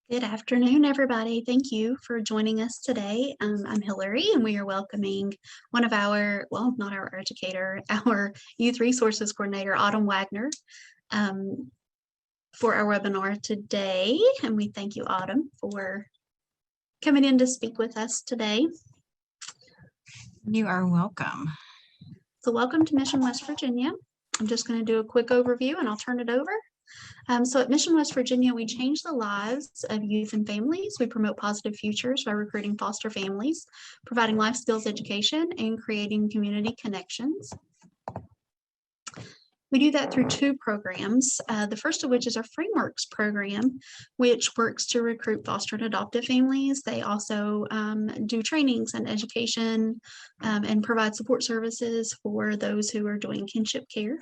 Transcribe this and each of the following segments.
Good afternoon, everybody. Thank you for joining us today. I'm Hillary, and we are welcoming one of our, well, not our educator, our Youth Resources Coordinator, Autumn Wagner, for our webinar today. And we thank you, Autumn, for coming in to speak with us today. You are welcome. So welcome to Mission, West Virginia. I'm just going to do a quick overview and I'll turn it over. So at Mission West Virginia, we change the lives of youth and families. We promote positive futures by recruiting foster families, providing life skills education, and creating community connections. We do that through two programs, the first of which is our Frameworks program, which works to recruit foster and adoptive families. They also do trainings and education and provide support services for those who are doing kinship care.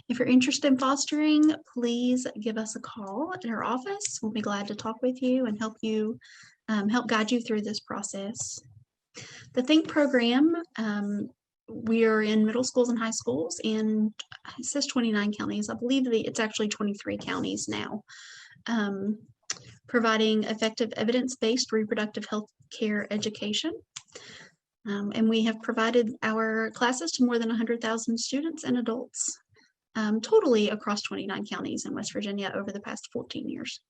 If you're interested in fostering, please give us a call at our office. We'll be glad to talk with you and help you, help guide you through this process. The THINK program, we are in middle schools and high schools in, it says 29 counties. I believe that it's actually 23 counties now, providing effective evidence-based reproductive health care education. And we have provided our classes to more than 100,000 students and adults. Totally across 29 counties in West Virginia over the past 14 years.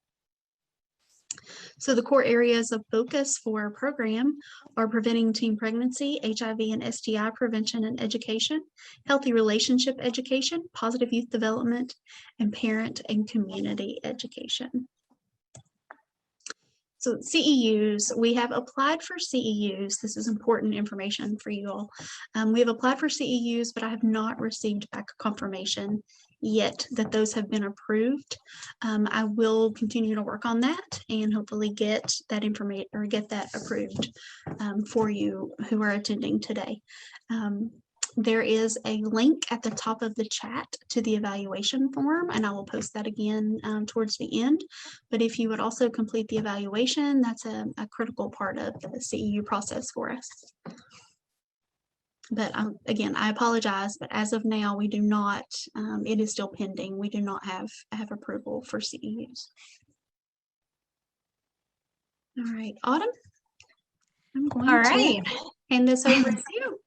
So the core areas of focus for our program are preventing teen pregnancy, HIV and STI prevention and education, healthy relationship education, positive youth development, and parent and community education. So CEUs, we have applied for CEUs. This is important information for you all. We have applied for CEUs, but I have not received back confirmation yet that those have been approved. I will continue to work on that and hopefully get that information or get that approved for you who are attending today. There is a link at the top of the chat to the evaluation form, and I will post that again towards the end. But if you would also complete the evaluation, that's a critical part of the CEU process for us. But again, I apologize, but as of now, we do not, it is still pending. We do not have approval for CEUs. All right, Autumn, I'm going to hand this over to you.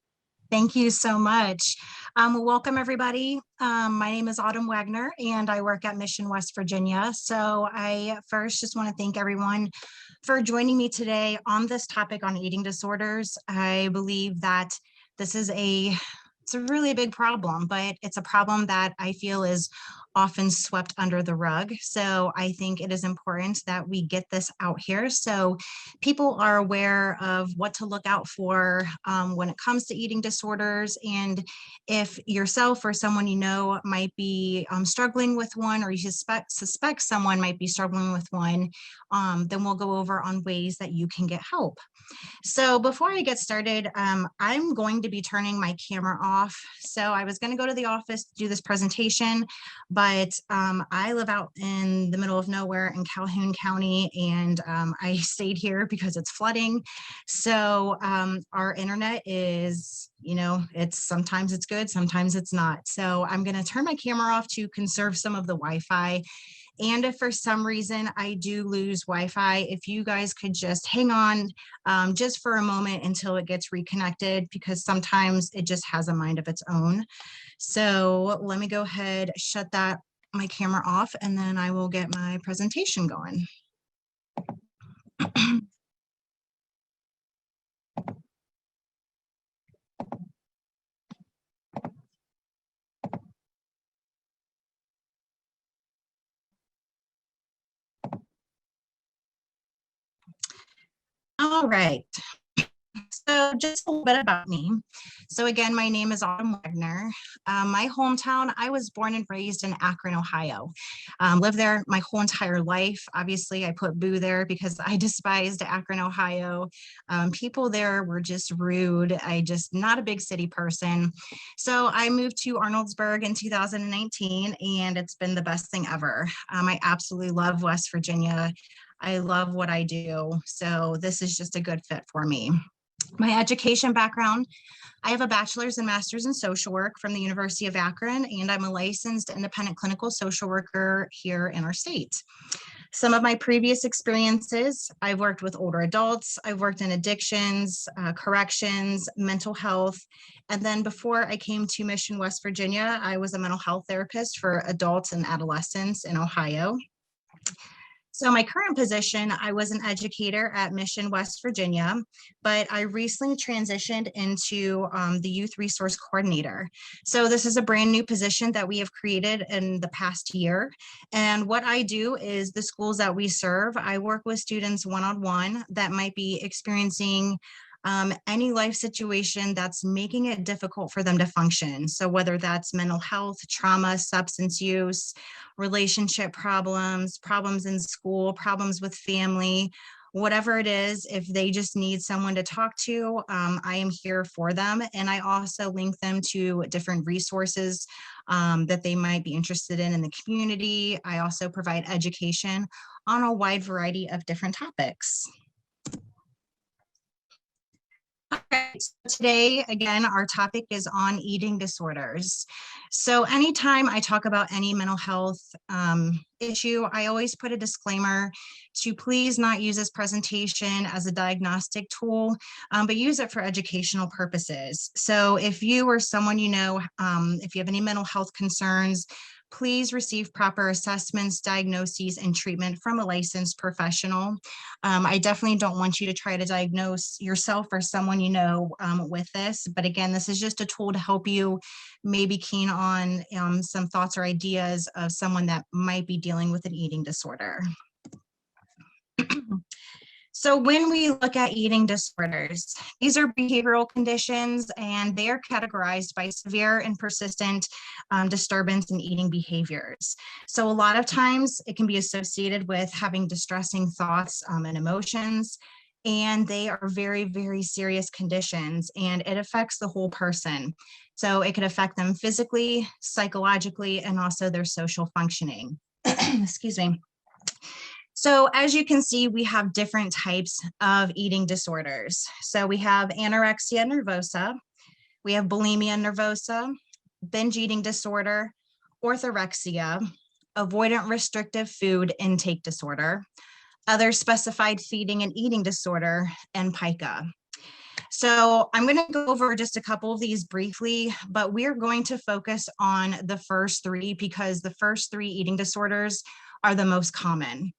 Thank you so much. Welcome, everybody. My name is Autumn Wagner, and I work at Mission West Virginia. So I first just want to thank everyone for joining me today on this topic on eating disorders. I believe that this is it's a really big problem, but it's a problem that I feel is often swept under the rug. So I think it is important that we get this out here so people are aware of what to look out for when it comes to eating disorders. And if yourself or someone you know might be struggling with one, or you suspect someone might be struggling with one, then we'll go over on ways that you can get help. So before I get started, I'm going to be turning my camera off. So I was going to go to the office to do this presentation, but I live out in the middle of nowhere in Calhoun County, and I stayed here because it's flooding. So our internet is, sometimes it's good, sometimes it's not. So I'm going to turn my camera off to conserve some of the Wi-Fi. And if for some reason I do lose Wi-Fi, if you guys could just hang on just for a moment until it gets reconnected, because sometimes it just has a mind of its own. So let me go ahead, shut my camera off, and then I will get my presentation going. All right. So just a little bit about me. So again, my name is Autumn Wagner. My hometown, I was born and raised in Akron, Ohio. Lived there my whole entire life. Obviously, I put boo there because I despised Akron, Ohio. People there were just rude. Not a big city person. So I moved to Arnoldsburg in 2019, and it's been the best thing ever. I absolutely love West Virginia. I love what I do. So this is just a good fit for me. My education background, I have a bachelor's and master's in social work from the University of Akron, and I'm a licensed independent clinical social worker here in our state. Some of my previous experiences, I've worked with older adults, I've worked in addictions, corrections, mental health, and then before I came to Mission, West Virginia, I was a mental health therapist for adults and adolescents in Ohio. So my current position, I was an educator at Mission, West Virginia, but I recently transitioned into the youth resource coordinator. So this is a brand new position that we have created in the past year. And what I do is the schools that we serve, I work with students one-on-one that might be experiencing any life situation that's making it difficult for them to function. So whether that's mental health, trauma, substance use, relationship problems, problems in school, problems with family, whatever it is, if they just need someone to talk to, I am here for them. And I also link them to different resources that they might be interested in the community. I also provide education on a wide variety of different topics. Okay, so today, again, our topic is on eating disorders. So anytime I talk about any mental health issue, I always put a disclaimer to please not use this presentation as a diagnostic tool, but use it for educational purposes. So if you or someone you know, if you have any mental health concerns, please receive proper assessments, diagnoses, and treatment from a licensed professional. I definitely don't want you to try to diagnose yourself or someone you know with this. But again, this is just a tool to help you maybe keen on some thoughts or ideas of someone that might be dealing with an eating disorder. So when we look at eating disorders, these are behavioral conditions and they are categorized by severe and persistent disturbance in eating behaviors. So a lot of times it can be associated with having distressing thoughts and emotions, and they are very, very serious conditions and it affects the whole person. So it could affect them physically, psychologically, and also their social functioning. Excuse me. So as you can see, we have different types of eating disorders. So we have anorexia nervosa, we have bulimia nervosa, binge eating disorder, orthorexia, avoidant restrictive food intake disorder, other specified feeding and eating disorder, and Pica. So I'm going to go over just a couple of these briefly, but we're going to focus on the first three because the first three eating disorders are the most common.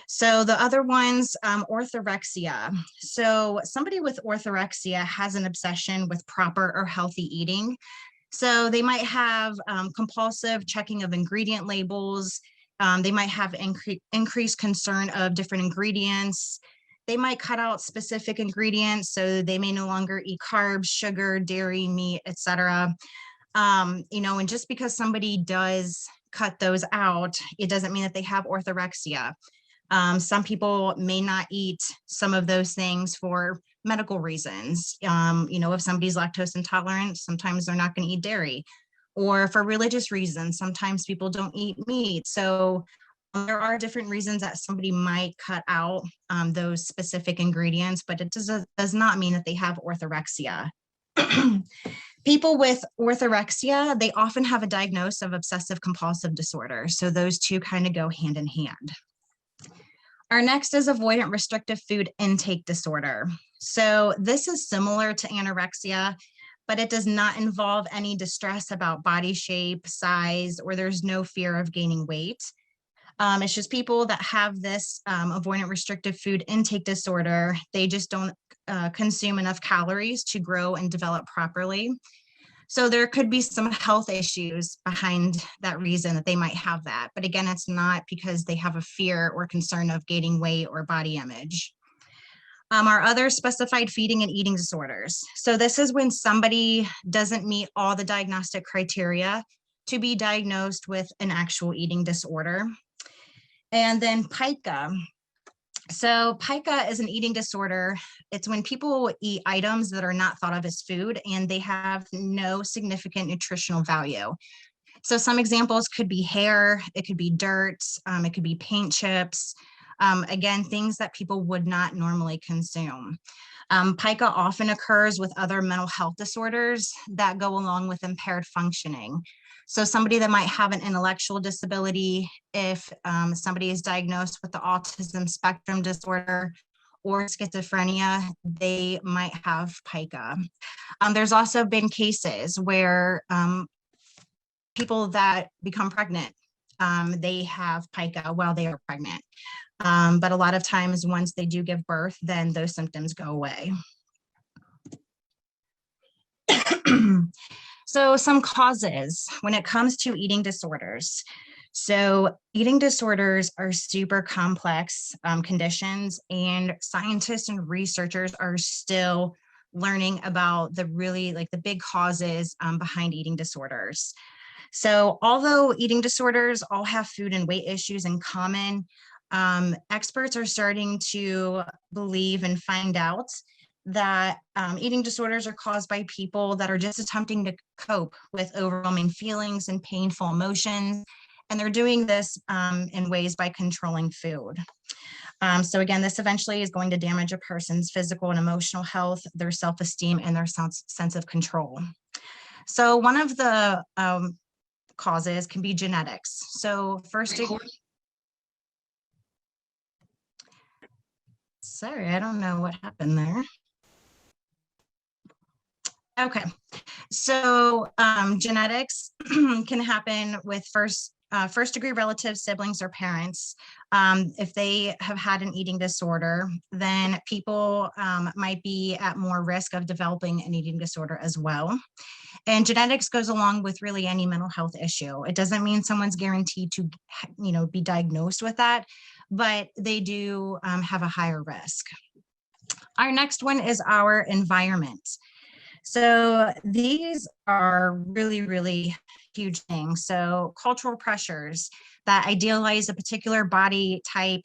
So the other ones, orthorexia. So somebody with orthorexia has an obsession with proper or healthy eating. So they might have compulsive checking of ingredient labels. They might have increased concern of different ingredients. They might cut out specific ingredients, so they may no longer eat carbs, sugar, dairy, meat, etc. You know, and just because somebody does cut those out, it doesn't mean that they have orthorexia. Some people may not eat some of those things for medical reasons. You know, if somebody's lactose intolerant, sometimes they're not going to eat dairy, or for religious reasons, sometimes people don't eat meat. So there are different reasons that somebody might cut out those specific ingredients, but it does not mean that they have orthorexia. People with orthorexia, they often have a diagnosis of obsessive compulsive disorder. So those two kind of go hand in hand. Our next is avoidant restrictive food intake disorder. So this is similar to anorexia, but it does not involve any distress about body shape, size, or there's no fear of gaining weight. It's just people that have this avoidant restrictive food intake disorder, they just don't consume enough calories to grow and develop properly. So there could be some health issues behind that reason that they might have that. But again, it's not because they have a fear or concern of gaining weight or body image. Our other specified feeding and eating disorders. So this is when somebody doesn't meet all the diagnostic criteria to be diagnosed with an actual eating disorder. And then Pica. So Pica is an eating disorder. It's when people eat items that are not thought of as food and they have no significant nutritional value. So some examples could be hair, it could be dirt, it could be paint chips. Again, things that people would not normally consume. Pica often occurs with other mental health disorders that go along with impaired functioning. So somebody that might have an intellectual disability, if somebody is diagnosed with the autism spectrum disorder or schizophrenia, they might have pica. There's also been cases where people that become pregnant, they have pica while they are pregnant. But a lot of times once they do give birth, then those symptoms go away. So some causes when it comes to eating disorders. So eating disorders are super complex conditions, and scientists and researchers are still learning about the big causes behind eating disorders. So although eating disorders all have food and weight issues in common, experts are starting to believe and find out that eating disorders are caused by people that are just attempting to cope with overwhelming feelings and painful emotions. And they're doing this in ways by controlling food. So again, this eventually is going to damage a person's physical and emotional health, their self-esteem, and their sense of control. So one of the causes can be genetics. So sorry, I don't know what happened there. Okay, so genetics can happen with first degree relatives, siblings, or parents. If they have had an eating disorder, then people might be at more risk of developing an eating disorder as well. And genetics goes along with really any mental health issue. It doesn't mean someone's guaranteed to, be diagnosed with that, but they do have a higher risk. Our next one is our environment. So these are really, really huge things. So cultural pressures that idealize a particular body type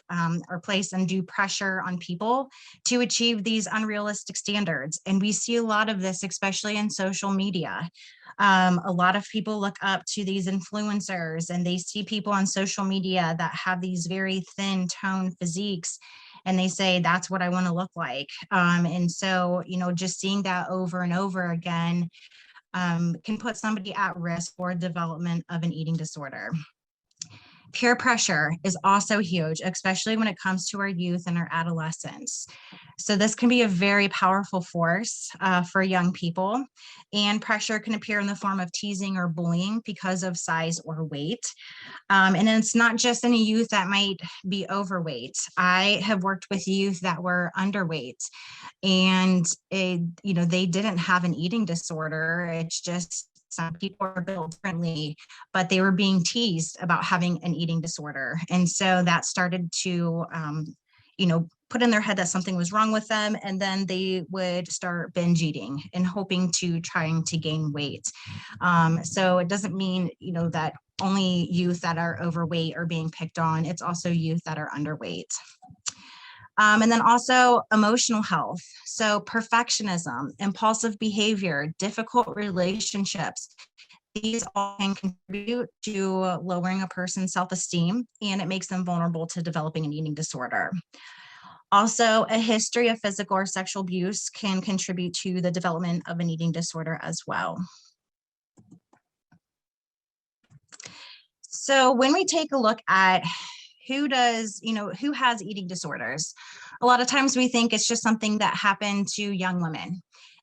or place undue pressure on people to achieve these unrealistic standards. And we see a lot of this, especially in social media. A lot of people look up to these influencers and they see people on social media that have these very thin toned physiques, and they say, that's what I want to look like. And so, just seeing that over and over again can put somebody at risk for development of an eating disorder. Peer pressure is also huge, especially when it comes to our youth and our adolescents. So this can be a very powerful force for young people, and pressure can appear in the form of teasing or bullying because of size or weight. And it's not just any youth that might be overweight. I have worked with youth that were underweight, and they didn't have an eating disorder. It's just some people are built differently, but they were being teased about having an eating disorder. And so that started to, put in their head that something was wrong with them. And then they would start binge eating and hoping to trying to gain weight. So it doesn't mean, that only youth that are overweight are being picked on. It's also youth that are underweight. And then also emotional health. So perfectionism, impulsive behavior, difficult relationships, these all can contribute to lowering a person's self-esteem, and it makes them vulnerable to developing an eating disorder. Also, a history of physical or sexual abuse can contribute to the development of an eating disorder as well. So when we take a look at who has eating disorders, a lot of times we think it's just something that happened to young women.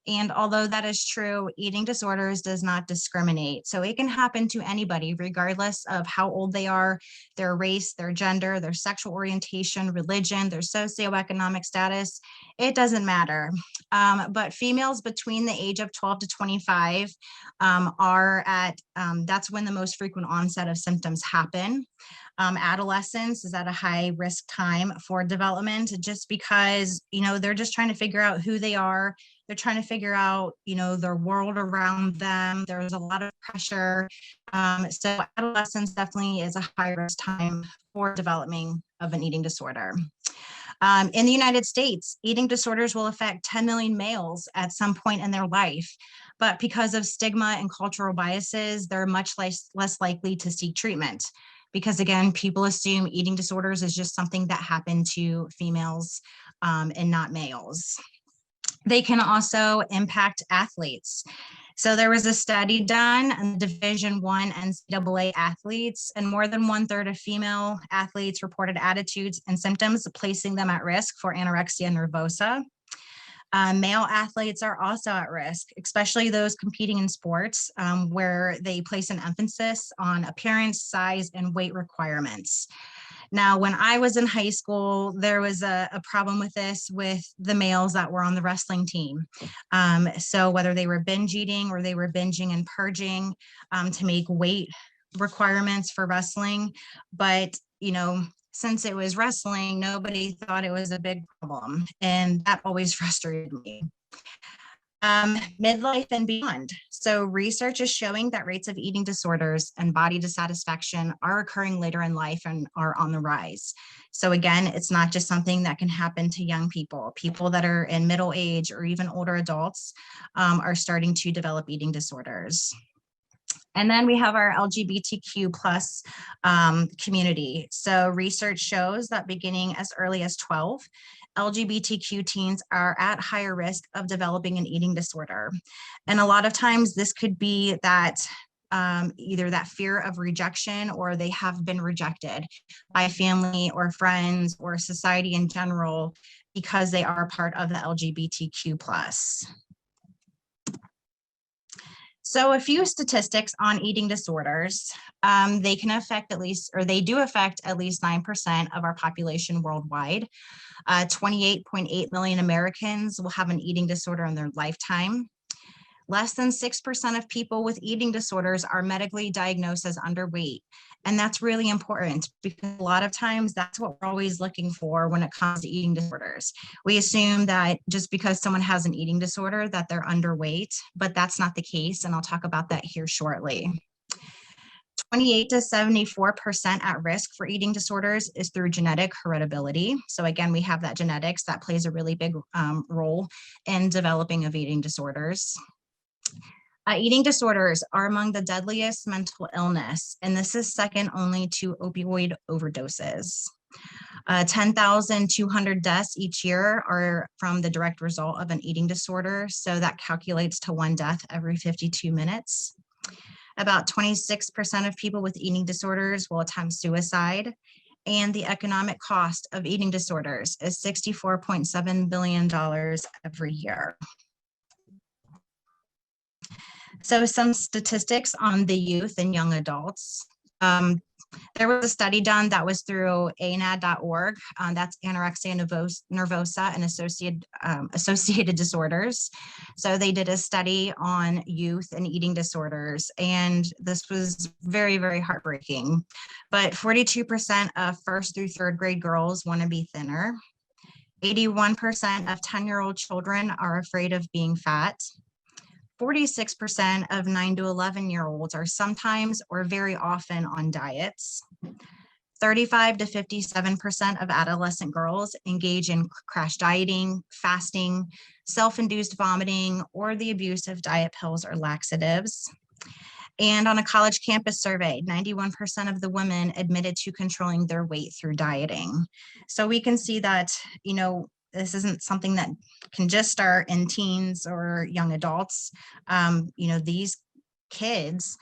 And although that is true, eating disorders does not discriminate. So it can happen to anybody, regardless of how old they are, their race, their gender, their sexual orientation, religion, their socioeconomic status. It doesn't matter. But females between the age of 12 to 25 that's when the most frequent onset of symptoms happen. Adolescence is at a high risk time for development, just because, they're just trying to figure out who they are. They're trying to figure out, their world around them. There's a lot of pressure. So adolescence definitely is a high risk time for developing of an eating disorder. In the United States, eating disorders will affect 10 million males at some point in their life. But because of stigma and cultural biases, they're much less likely to seek treatment. Because again, people assume eating disorders is just something that happened to females and not males. They can also impact athletes. So there was a study done on Division I NCAA athletes, and more than 1/3 of female athletes reported attitudes and symptoms placing them at risk for anorexia nervosa. Male athletes are also at risk, especially those competing in sports where they place an emphasis on appearance, size, and weight requirements. Now, when I was in high school, there was a problem with this with the males that were on the wrestling team. So whether they were binge eating or they were binging and purging to make weight requirements for wrestling. But, since it was wrestling, nobody thought it was a big problem. And that always frustrated me. Midlife and beyond. So research is showing that rates of eating disorders and body dissatisfaction are occurring later in life and are on the rise. So again, it's not just something that can happen to young people. People that are in middle age or even older adults are starting to develop eating disorders. And then we have our LGBTQ plus community. So research shows that beginning as early as 12, LGBTQ teens are at higher risk of developing an eating disorder. And a lot of times this could be that either that fear of rejection, or they have been rejected by family or friends or society in general because they are part of the LGBTQ plus. So a few statistics on eating disorders. They can affect at least, or they do affect at least 9% of our population worldwide. 28.8 million Americans will have an eating disorder in their lifetime. Less than 6% of people with eating disorders are medically diagnosed as underweight. And that's really important because a lot of times that's what we're always looking for when it comes to eating disorders. We assume that just because someone has an eating disorder that they're underweight, but that's not the case. And I'll talk about that here shortly. 28 to 74% at risk for eating disorders is through genetic heritability. So again, we have that genetics that plays a really big role in developing of eating disorders. Eating disorders are among the deadliest mental illness, and this is second only to opioid overdoses. 10,200 deaths each year are from the direct result of an eating disorder, so that calculates to 1 death every 52 minutes. About 26% of people with eating disorders will attempt suicide, and the economic cost of eating disorders is $64.7 billion every year. So some statistics on the youth and young adults. There was a study done that was through anad.org. That's Anorexia Nervosa and associated disorders. So they did a study on youth and eating disorders, and this was very, very heartbreaking. But 42% of 1st through 3rd grade girls want to be thinner. 81% of 10-year-old children are afraid of being fat. 46% of 9 to 11-year-olds are sometimes or very often on diets. 35 to 57% of adolescent girls engage in crash dieting, fasting, self-induced vomiting, or the abuse of diet pills or laxatives. And on a college campus survey, 91% of the women admitted to controlling their weight through dieting. So we can see that, this isn't something that can just start in teens or young adults. These kids,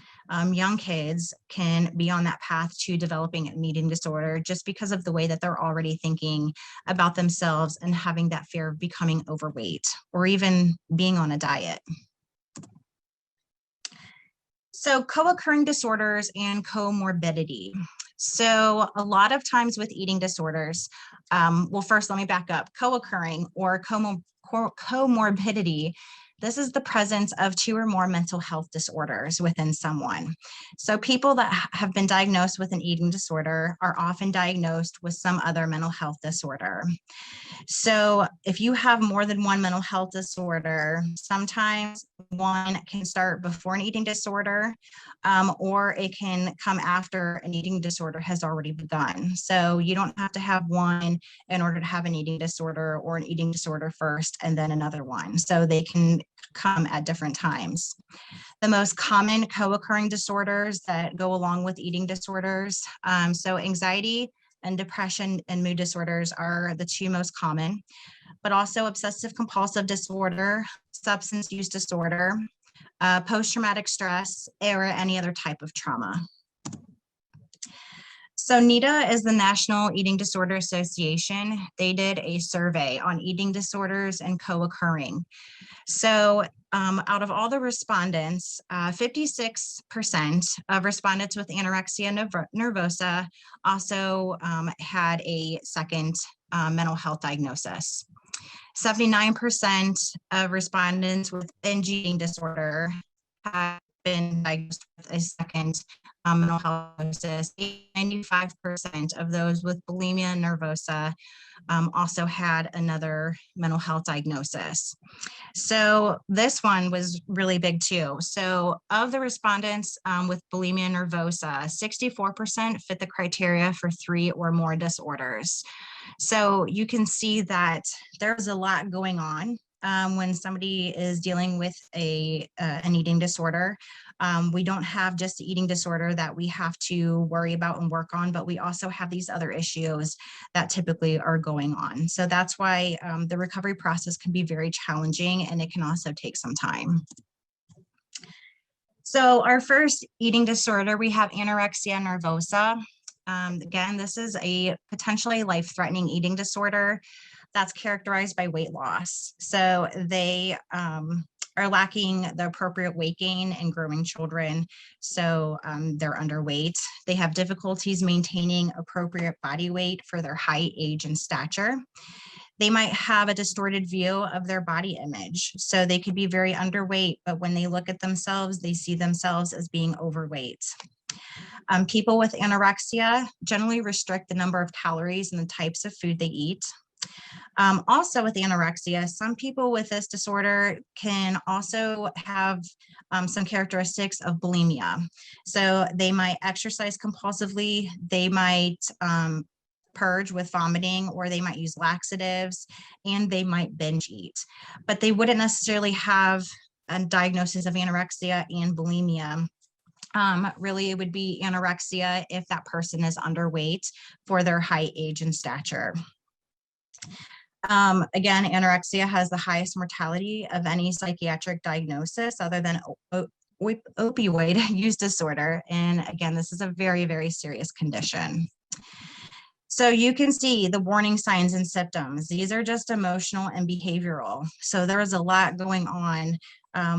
young kids, can be on that path to developing an eating disorder just because of the way that they're already thinking about themselves and having that fear of becoming overweight or even being on a diet. So co-occurring disorders and comorbidity. So a lot of times with eating disorders, well, first let me back up. Co-occurring or comorbidity, this is the presence of 2 or more mental health disorders within someone. So people that have been diagnosed with an eating disorder are often diagnosed with some other mental health disorder. So if you have more than one mental health disorder, sometimes one can start before an eating disorder, or it can come after an eating disorder has already begun. So you don't have to have one in order to have an eating disorder, or an eating disorder first and then another one. So they can come at different times. The most common co-occurring disorders that go along with eating disorders, so anxiety and depression and mood disorders are the 2 most common. but also obsessive compulsive disorder, substance use disorder, post-traumatic stress, or any other type of trauma. So NEDA is the National Eating Disorder Association. They did a survey on eating disorders and co-occurring. So out of all the respondents, 56% of respondents with anorexia nervosa also had a second mental health diagnosis. 79% of respondents with binge eating disorder have been diagnosed with a second mental health diagnosis. 95% of those with bulimia nervosa also had another mental health diagnosis. So this one was really big too. So of the respondents with bulimia nervosa, 64% fit the criteria for 3 or more disorders. So you can see that there's a lot going on when somebody is dealing with an eating disorder. We don't have just the eating disorder that we have to worry about and work on, but we also have these other issues that typically are going on. So that's why the recovery process can be very challenging, and it can also take some time. So our first eating disorder, we have anorexia nervosa. Again, this is a potentially life-threatening eating disorder that's characterized by weight loss. So they are lacking the appropriate weight gain in growing children. So they're underweight. They have difficulties maintaining appropriate body weight for their height, age, and stature. They might have a distorted view of their body image. So they could be very underweight, but when they look at themselves, they see themselves as being overweight. People with anorexia generally restrict the number of calories and the types of food they eat. Also with anorexia, some people with this disorder can also have some characteristics of bulimia. So they might exercise compulsively, they might purge with vomiting, or they might use laxatives, and they might binge eat. But they wouldn't necessarily have a diagnosis of anorexia and bulimia. Really, it would be anorexia if that person is underweight for their height, age, and stature. Again, anorexia has the highest mortality of any psychiatric diagnosis other than opioid use disorder. And again, this is a very, very serious condition. So you can see the warning signs and symptoms. These are just emotional and behavioral. So there is a lot going on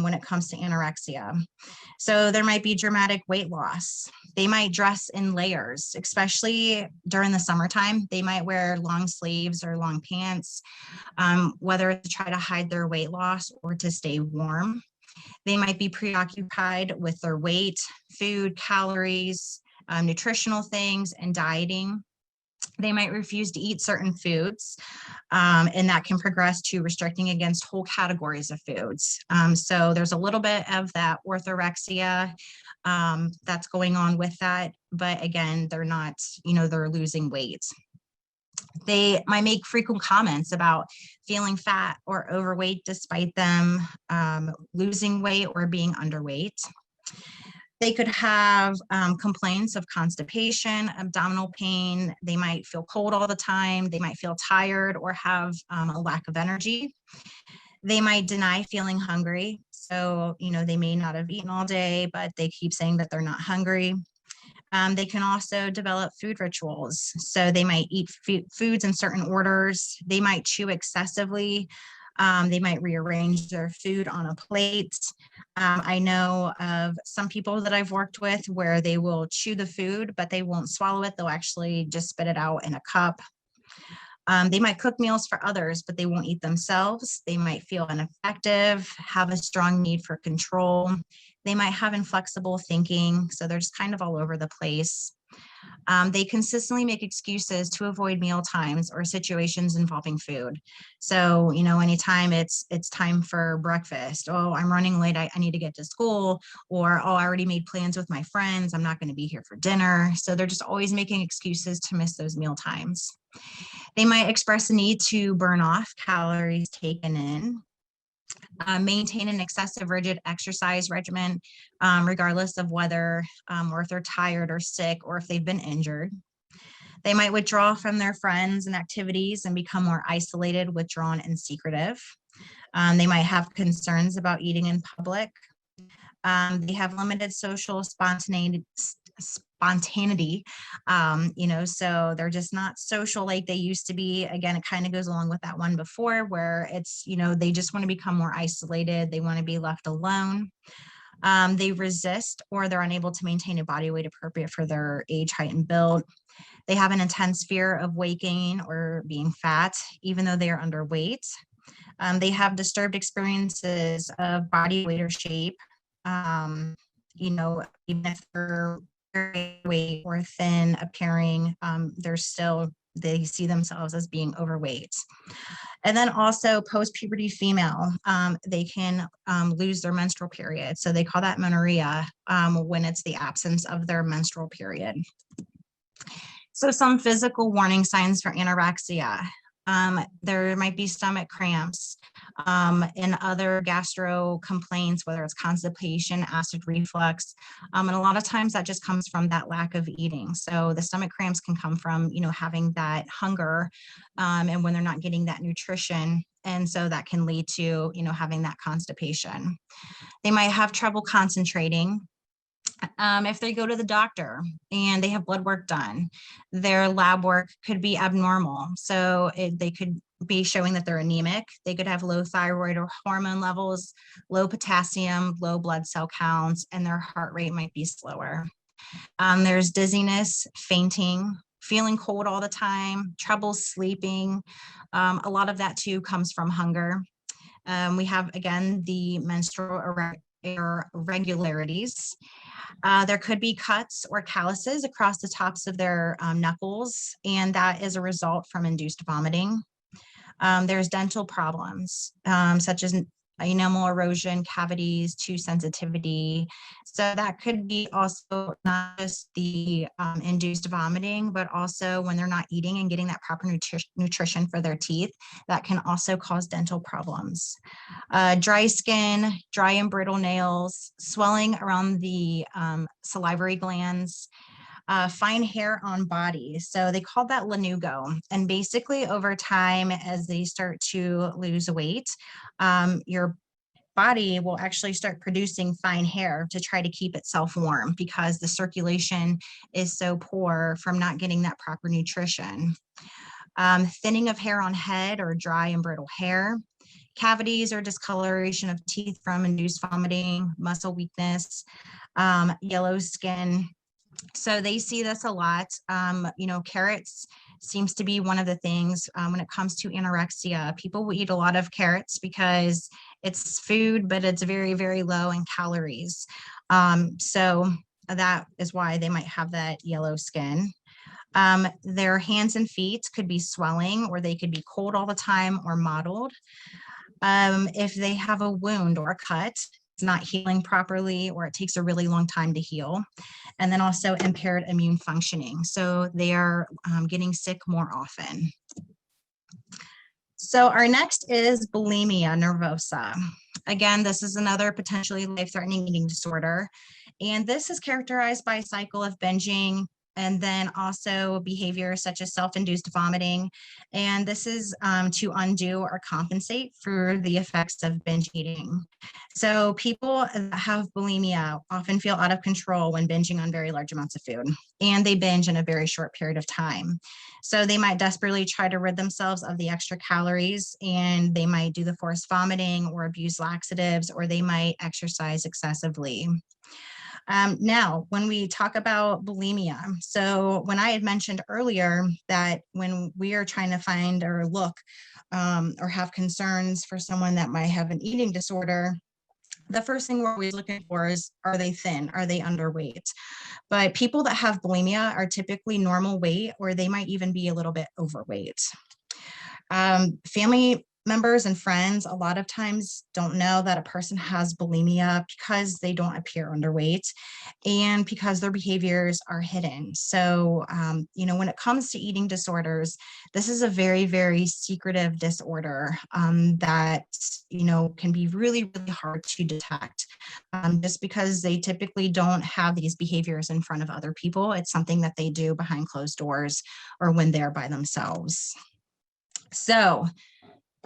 when it comes to anorexia. So there might be dramatic weight loss. They might dress in layers, especially during the summertime. They might wear long sleeves or long pants, whether to try to hide their weight loss or to stay warm. They might be preoccupied with their weight, food, calories, nutritional things, and dieting. They might refuse to eat certain foods, and that can progress to restricting against whole categories of foods. So there's a little bit of that orthorexia that's going on with that, but again, they're not, they're losing weight. They might make frequent comments about feeling fat or overweight despite them losing weight or being underweight. They could have complaints of constipation, abdominal pain. They might feel cold all the time. They might feel tired or have a lack of energy. They might deny feeling hungry. So, they may not have eaten all day, but they keep saying that they're not hungry. They can also develop food rituals. So they might eat foods in certain orders. They might chew excessively. They might rearrange their food on a plate. I know of some people that I've worked with where they will chew the food, but they won't swallow it. They'll actually just spit it out in a cup. They might cook meals for others, but they won't eat themselves. They might feel ineffective, have a strong need for control. They might have inflexible thinking, so they're just kind of all over the place. They consistently make excuses to avoid meal times or situations involving food. So, anytime it's time for breakfast, oh, I'm running late, I need to get to school, or, oh, I already made plans with my friends, I'm not going to be here for dinner. So they're just always making excuses to miss those meal times. They might express a need to burn off calories taken in. Maintain an excessive rigid exercise regimen, regardless of whether or if they're tired or sick or if they've been injured. They might withdraw from their friends and activities and become more isolated, withdrawn, and secretive. They might have concerns about eating in public. They have limited social spontaneity, so they're just not social like they used to be. Again, it kind of goes along with that one before where it's, they just want to become more isolated. They want to be left alone. They resist or they're unable to maintain a body weight appropriate for their age, height, and build. They have an intense fear of weight gain or being fat, even though they are underweight. They have disturbed experiences of body weight or shape. Even if they're very weight or thin appearing, they see themselves as being overweight. And then also post-puberty female, they can lose their menstrual period. So they call that menorrhea when it's the absence of their menstrual period. So some physical warning signs for anorexia. There might be stomach cramps and other gastro complaints, whether it's constipation, acid reflux. And a lot of times that just comes from that lack of eating. So the stomach cramps can come from, having that hunger and when they're not getting that nutrition. And so that can lead to, having that constipation. They might have trouble concentrating. If they go to the doctor and they have blood work done, their lab work could be abnormal. So they could be showing that they're anemic. They could have low thyroid or hormone levels, low potassium, low blood cell counts, and their heart rate might be slower. There's dizziness, fainting, feeling cold all the time, trouble sleeping. A lot of that too comes from hunger. We have, again, the menstrual irregularities. There could be cuts or calluses across the tops of their knuckles, and that is a result from induced vomiting. There's dental problems, such as enamel erosion, cavities, tooth sensitivity. So that could be also not just the induced vomiting, but also when they're not eating and getting that proper nutrition for their teeth, that can also cause dental problems. Dry skin, dry and brittle nails, swelling around the salivary glands, fine hair on body. So they call that lanugo. And basically over time, as they start to lose weight, your body will actually start producing fine hair to try to keep itself warm because the circulation is so poor from not getting that proper nutrition. Thinning of hair on head or dry and brittle hair, cavities or discoloration of teeth from induced vomiting, muscle weakness, yellow skin. So they see this a lot. Carrots seems to be one of the things when it comes to anorexia. People will eat a lot of carrots because it's food, but it's very, very low in calories. So that is why they might have that yellow skin. Their hands and feet could be swelling, or they could be cold all the time or mottled. If they have a wound or a cut, it's not healing properly, or it takes a really long time to heal. And then also impaired immune functioning. So they are getting sick more often. So our next is bulimia nervosa. Again, this is another potentially life-threatening eating disorder. And this is characterized by a cycle of binging, and then also behaviors such as self-induced vomiting. And this is to undo or compensate for the effects of binge eating. So people that have bulimia often feel out of control when binging on very large amounts of food, and they binge in a very short period of time. So they might desperately try to rid themselves of the extra calories, and they might do the forced vomiting or abuse laxatives, or they might exercise excessively. Now, when we talk about bulimia, so when I had mentioned earlier that when we are trying to find or look or have concerns for someone that might have an eating disorder, the first thing we're always looking for is, are they thin? Are they underweight? But people that have bulimia are typically normal weight, or they might even be a little bit overweight. Family members and friends a lot of times don't know that a person has bulimia because they don't appear underweight and because their behaviors are hidden. So, when it comes to eating disorders, this is a very, very secretive disorder that, can be really, really hard to detect just because they typically don't have these behaviors in front of other people. It's something that they do behind closed doors or when they're by themselves. So,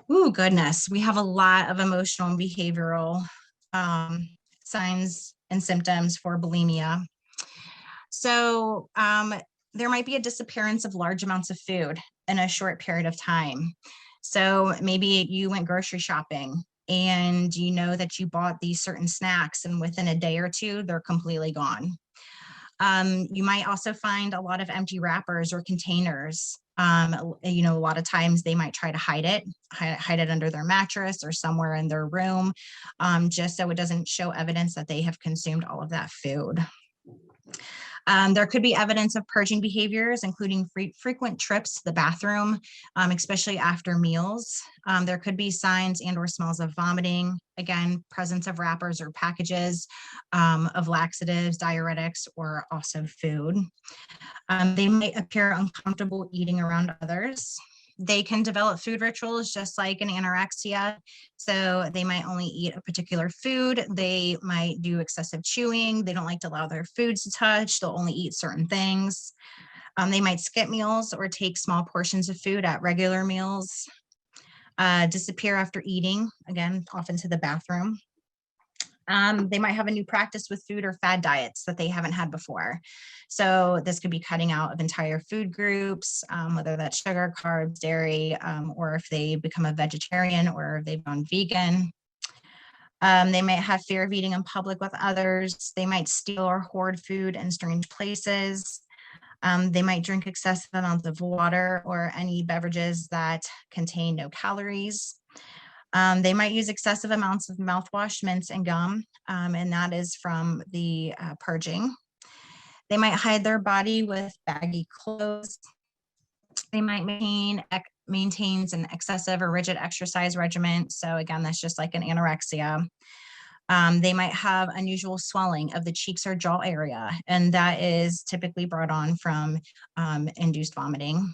oh, goodness, we have a lot of emotional and behavioral signs and symptoms for bulimia. So there might be a disappearance of large amounts of food in a short period of time. So maybe you went grocery shopping and you know that you bought these certain snacks and within a day or two, they're completely gone. You might also find a lot of empty wrappers or containers. A lot of times they might try to hide it under their mattress or somewhere in their room, just so it doesn't show evidence that they have consumed all of that food. There could be evidence of purging behaviors, including frequent trips to the bathroom, especially after meals. There could be signs and or smells of vomiting, again, presence of wrappers or packages of laxatives, diuretics, or also food. They might appear uncomfortable eating around others. They can develop food rituals just like an anorexia. So they might only eat a particular food. They might do excessive chewing. They don't like to allow their foods to touch. They'll only eat certain things. They might skip meals or take small portions of food at regular meals. Disappear after eating, again, often to the bathroom. They might have a new practice with food or fad diets that they haven't had before. So this could be cutting out of entire food groups, whether that's sugar, carbs, dairy, or if they become a vegetarian or they've gone vegan. They might have fear of eating in public with others. They might steal or hoard food in strange places. They might drink excessive amounts of water or any beverages that contain no calories. They might use excessive amounts of mouthwash, mints, and gum, and that is from the purging. They might hide their body with baggy clothes. They might maintains an excessive or rigid exercise regimen. So again, that's just like an anorexia. They might have unusual swelling of the cheeks or jaw area, and that is typically brought on from induced vomiting.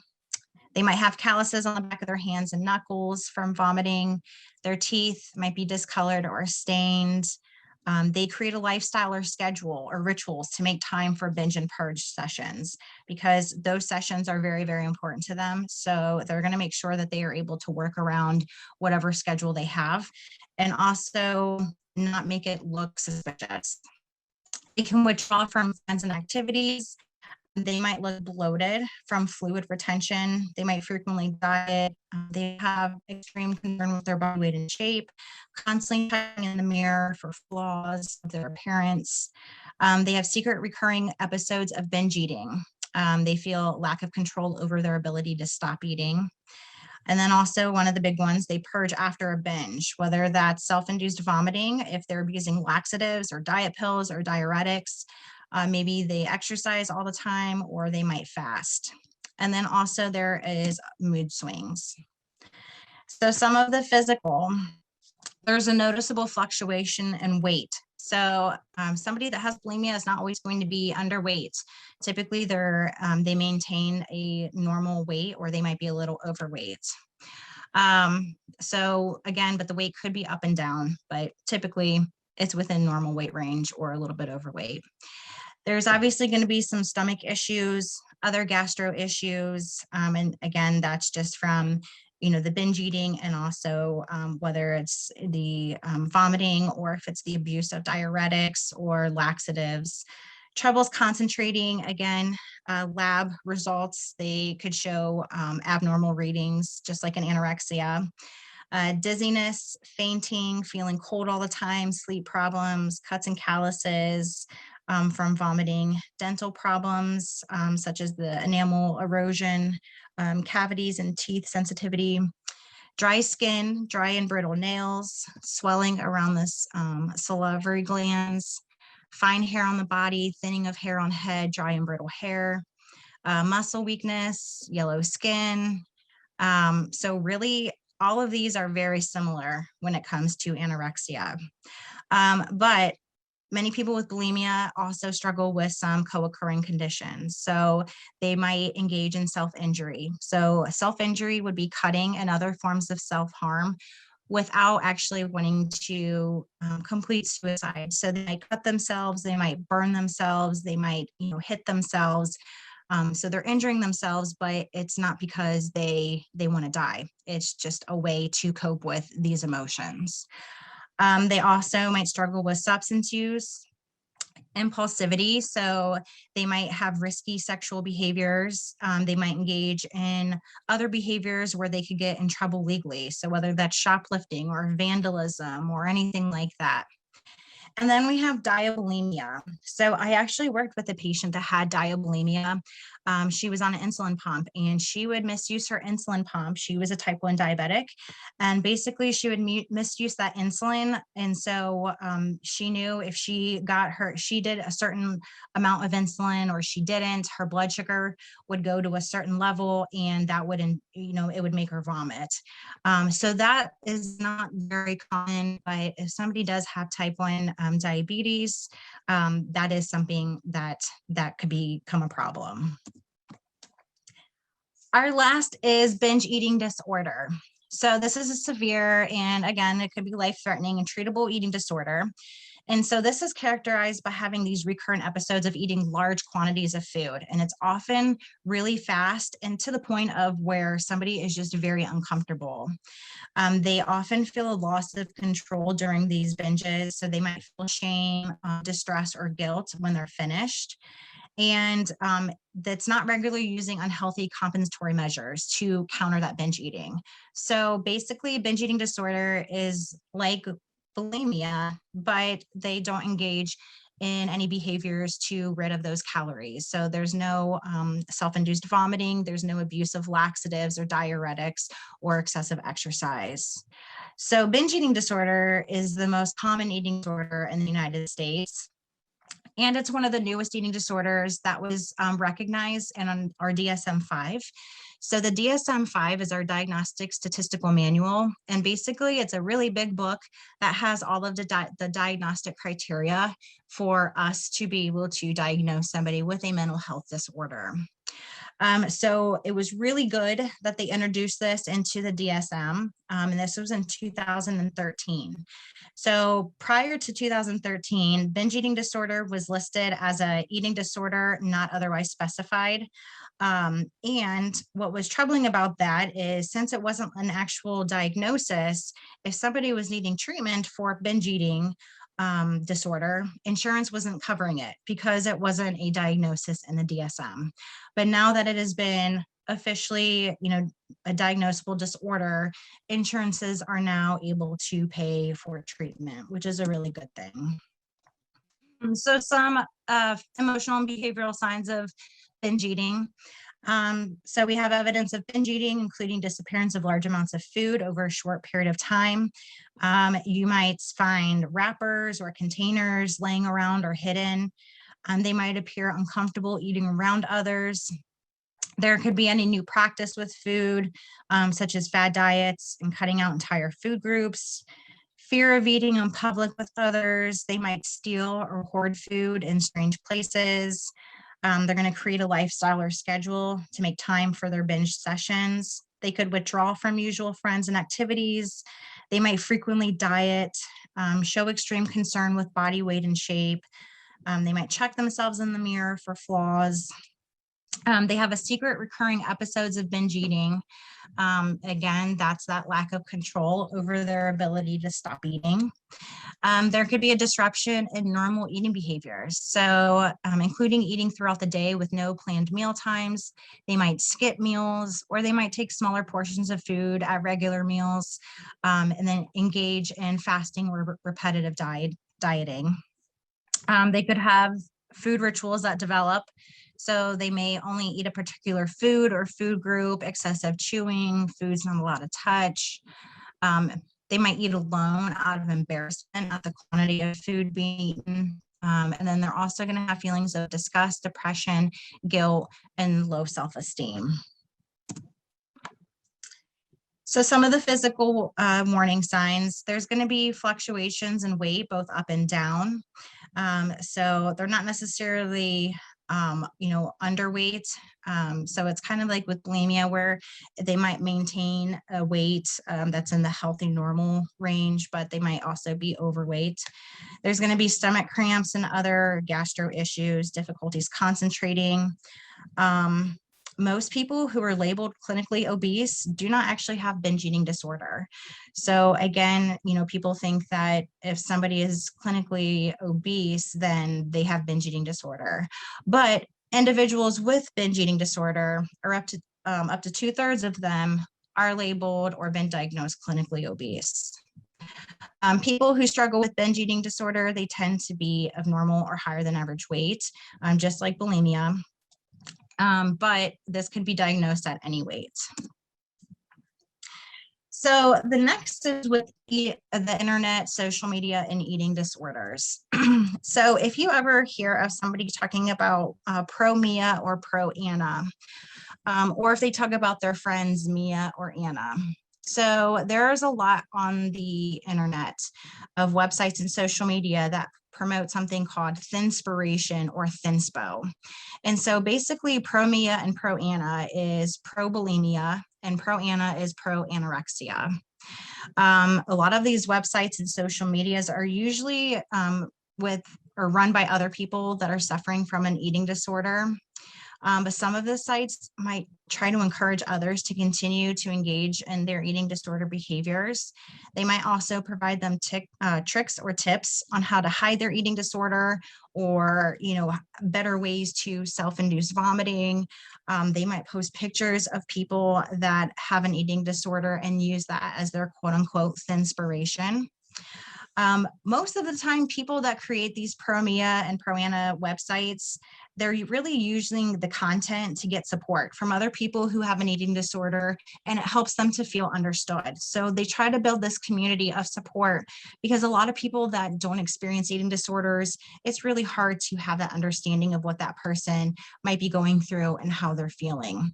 They might have calluses on the back of their hands and knuckles from vomiting. Their teeth might be discolored or stained. They create a lifestyle or schedule or rituals to make time for binge and purge sessions because those sessions are very, very important to them. So they're going to make sure that they are able to work around whatever schedule they have and also not make it look suspicious. They can withdraw from friends and activities. They might look bloated from fluid retention. They might frequently diet. They have extreme concern with their body weight and shape, constantly checking in the mirror for flaws of their appearance. They have secret recurring episodes of binge eating. They feel lack of control over their ability to stop eating. And then also one of the big ones, they purge after a binge, whether that's self-induced vomiting, if they're using laxatives or diet pills or diuretics. Maybe they exercise all the time or they might fast. And then also there is mood swings. So some of the physical, there's a noticeable fluctuation in weight. So somebody that has bulimia is not always going to be underweight. Typically they maintain a normal weight or they might be a little overweight. So again, but the weight could be up and down, but typically it's within normal weight range or a little bit overweight. There's obviously going to be some stomach issues, other gastro issues. And again, that's just from, the binge eating and also whether it's the vomiting or if it's the abuse of diuretics or laxatives. Troubles concentrating, again, lab results, they could show abnormal readings, just like an anorexia. Dizziness, fainting, feeling cold all the time, sleep problems, cuts and calluses, from vomiting, dental problems such as the enamel erosion, cavities and teeth sensitivity, dry skin, dry and brittle nails, swelling around the salivary glands, fine hair on the body, thinning of hair on head, dry and brittle hair, muscle weakness, yellow skin. So really all of these are very similar when it comes to anorexia. But many people with bulimia also struggle with some co-occurring conditions. So they might engage in self-injury. So self-injury would be cutting and other forms of self-harm without actually wanting to complete suicide. So they might cut themselves, they might burn themselves, they might, hit themselves. So they're injuring themselves, but it's not because they want to die. It's just a way to cope with these emotions. They also might struggle with substance use, impulsivity. So they might have risky sexual behaviors. They might engage in other behaviors where they could get in trouble legally. So whether that's shoplifting or vandalism or anything like that. And then we have diabulimia. So I actually worked with a patient that had diabulimia. She was on an insulin pump and she would misuse her insulin pump. She was a type 1 diabetic. And basically she would misuse that insulin. And so she knew if she did a certain amount of insulin or she didn't, her blood sugar would go to a certain level and that would, it would make her vomit. So that is not very common, but if somebody does have type 1 diabetes, that is something that could become a problem. Our last is binge eating disorder. So this is a severe, and again, it could be life-threatening and treatable eating disorder. And so this is characterized by having these recurrent episodes of eating large quantities of food. And it's often really fast and to the point of where somebody is just very uncomfortable. They often feel a loss of control during these binges. So they might feel shame, distress, or guilt when they're finished. And that's not regularly using unhealthy compensatory measures to counter that binge eating. So basically, binge eating disorder is like bulimia, but they don't engage in any behaviors to rid of those calories. So there's no self-induced vomiting, there's no abuse of laxatives or diuretics or excessive exercise. So binge eating disorder is the most common eating disorder in the United States. And it's one of the newest eating disorders that was recognized in our DSM-5. So the DSM-5 is our Diagnostic Statistical Manual. And basically, it's a really big book that has all of the diagnostic criteria for us to be able to diagnose somebody with a mental health disorder. So it was really good that they introduced this into the DSM, and this was in 2013. So prior to 2013, binge eating disorder was listed as a eating disorder not otherwise specified. And what was troubling about that is since it wasn't an actual diagnosis, if somebody was needing treatment for binge eating disorder, insurance wasn't covering it because it wasn't a diagnosis in the DSM. But now that it has been officially, a diagnosable disorder, insurances are now able to pay for treatment, which is a really good thing. So some emotional and behavioral signs of binge eating. So we have evidence of binge eating, including disappearance of large amounts of food over a short period of time. You might find wrappers or containers laying around or hidden. They might appear uncomfortable eating around others. There could be any new practice with food, such as fad diets and cutting out entire food groups. Fear of eating in public with others. They might steal or hoard food in strange places. They're going to create a lifestyle or schedule to make time for their binge sessions. They could withdraw from usual friends and activities. They might frequently diet, show extreme concern with body weight and shape. They might check themselves in the mirror for flaws. They have a secret recurring episodes of binge eating. Again, that's that lack of control over their ability to stop eating. There could be a disruption in normal eating behaviors. So including eating throughout the day with no planned meal times. They might skip meals, or they might take smaller portions of food at regular meals, and then engage in fasting or repetitive dieting. They could have food rituals that develop. So they may only eat a particular food or food group, excessive chewing, foods not allowed to touch. They might eat alone out of embarrassment at the quantity of food being eaten. And then they're also going to have feelings of disgust, depression, guilt, and low self-esteem. So some of the physical warning signs, there's going to be fluctuations in weight, both up and down. So they're not necessarily, underweight. So it's kind of like with bulimia where they might maintain a weight that's in the healthy normal range, but they might also be overweight. There's going to be stomach cramps and other gastro issues, difficulties concentrating. Most people who are labeled clinically obese do not actually have binge eating disorder. So again, people think that if somebody is clinically obese, then they have binge eating disorder. But individuals with binge eating disorder are up to 2/3 of them are labeled or been diagnosed clinically obese. People who struggle with binge eating disorder, they tend to be of normal or higher than average weight, just like bulimia. But this could be diagnosed at any weight. So the next is with the internet, social media, and eating disorders. So if you ever hear of somebody talking about pro-Mia or pro-Anna, or if they talk about their friends Mia or Anna. So there's a lot on the internet of websites and social media that promote something called thinspiration or thinspo. And so basically pro-Mia and pro-Anna is pro-bulimia and pro-Anna is pro-anorexia. A lot of these websites and social medias are usually run by other people that are suffering from an eating disorder. But some of the sites might try to encourage others to continue to engage in their eating disorder behaviors. They might also provide them tricks or tips on how to hide their eating disorder or, better ways to self-induce vomiting. They might post pictures of people that have an eating disorder and use that as their quote unquote thinspiration. Most of the time, people that create these pro-Mia and pro-Anna websites, they're really using the content to get support from other people who have an eating disorder, and it helps them to feel understood. So they try to build this community of support because a lot of people that don't experience eating disorders, it's really hard to have that understanding of what that person might be going through and how they're feeling.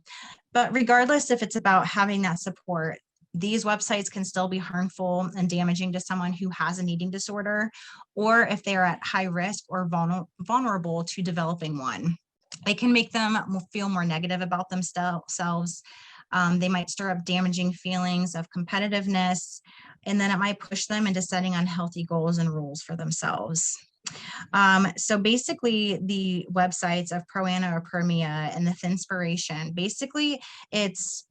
But regardless if it's about having that support, these websites can still be harmful and damaging to someone who has an eating disorder, or if they're at high risk or vulnerable to developing one. It can make them feel more negative about themselves. They might stir up damaging feelings of competitiveness, and then it might push them into setting unhealthy goals and rules for themselves. So basically the websites of pro-Anna or pro-Mia and the thinspiration, basically it's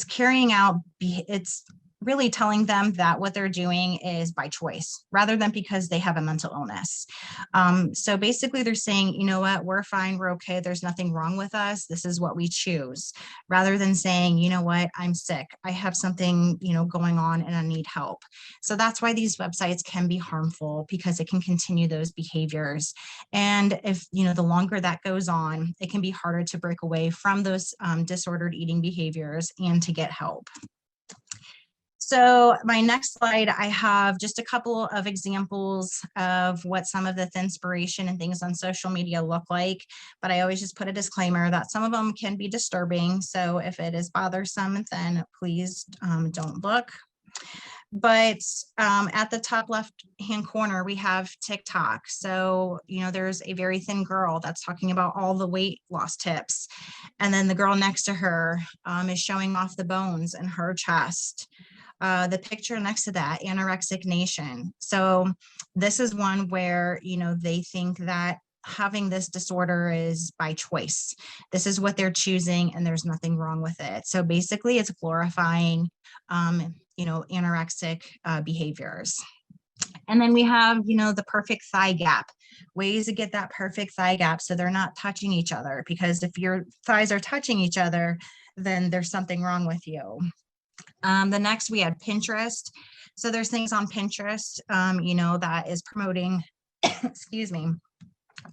carrying out, it's really telling them that what they're doing is by choice rather than because they have a mental illness. So basically they're saying, you know what, we're fine, we're okay, there's nothing wrong with us, this is what we choose, rather than saying, you know what, I'm sick, I have something, going on and I need help. So that's why these websites can be harmful, because it can continue those behaviors. And if, the longer that goes on, it can be harder to break away from those disordered eating behaviors and to get help. So my next slide, I have just a couple of examples of what some of the thinspiration and things on social media look like, but I always just put a disclaimer that some of them can be disturbing. So if it is bothersome, then please don't look. But at the top left-hand corner, we have TikTok. So, there's a very thin girl that's talking about all the weight loss tips. And then the girl next to her is showing off the bones in her chest. The picture next to that, Anorexic Nation. So this is one where, they think that having this disorder is by choice. This is what they're choosing and there's nothing wrong with it. So basically it's glorifying, anorexic behaviors. And then we have, the perfect thigh gap, ways to get that perfect thigh gap so they're not touching each other, because if your thighs are touching each other, then there's something wrong with you. The next we had Pinterest. So there's things on Pinterest, that is promoting, excuse me,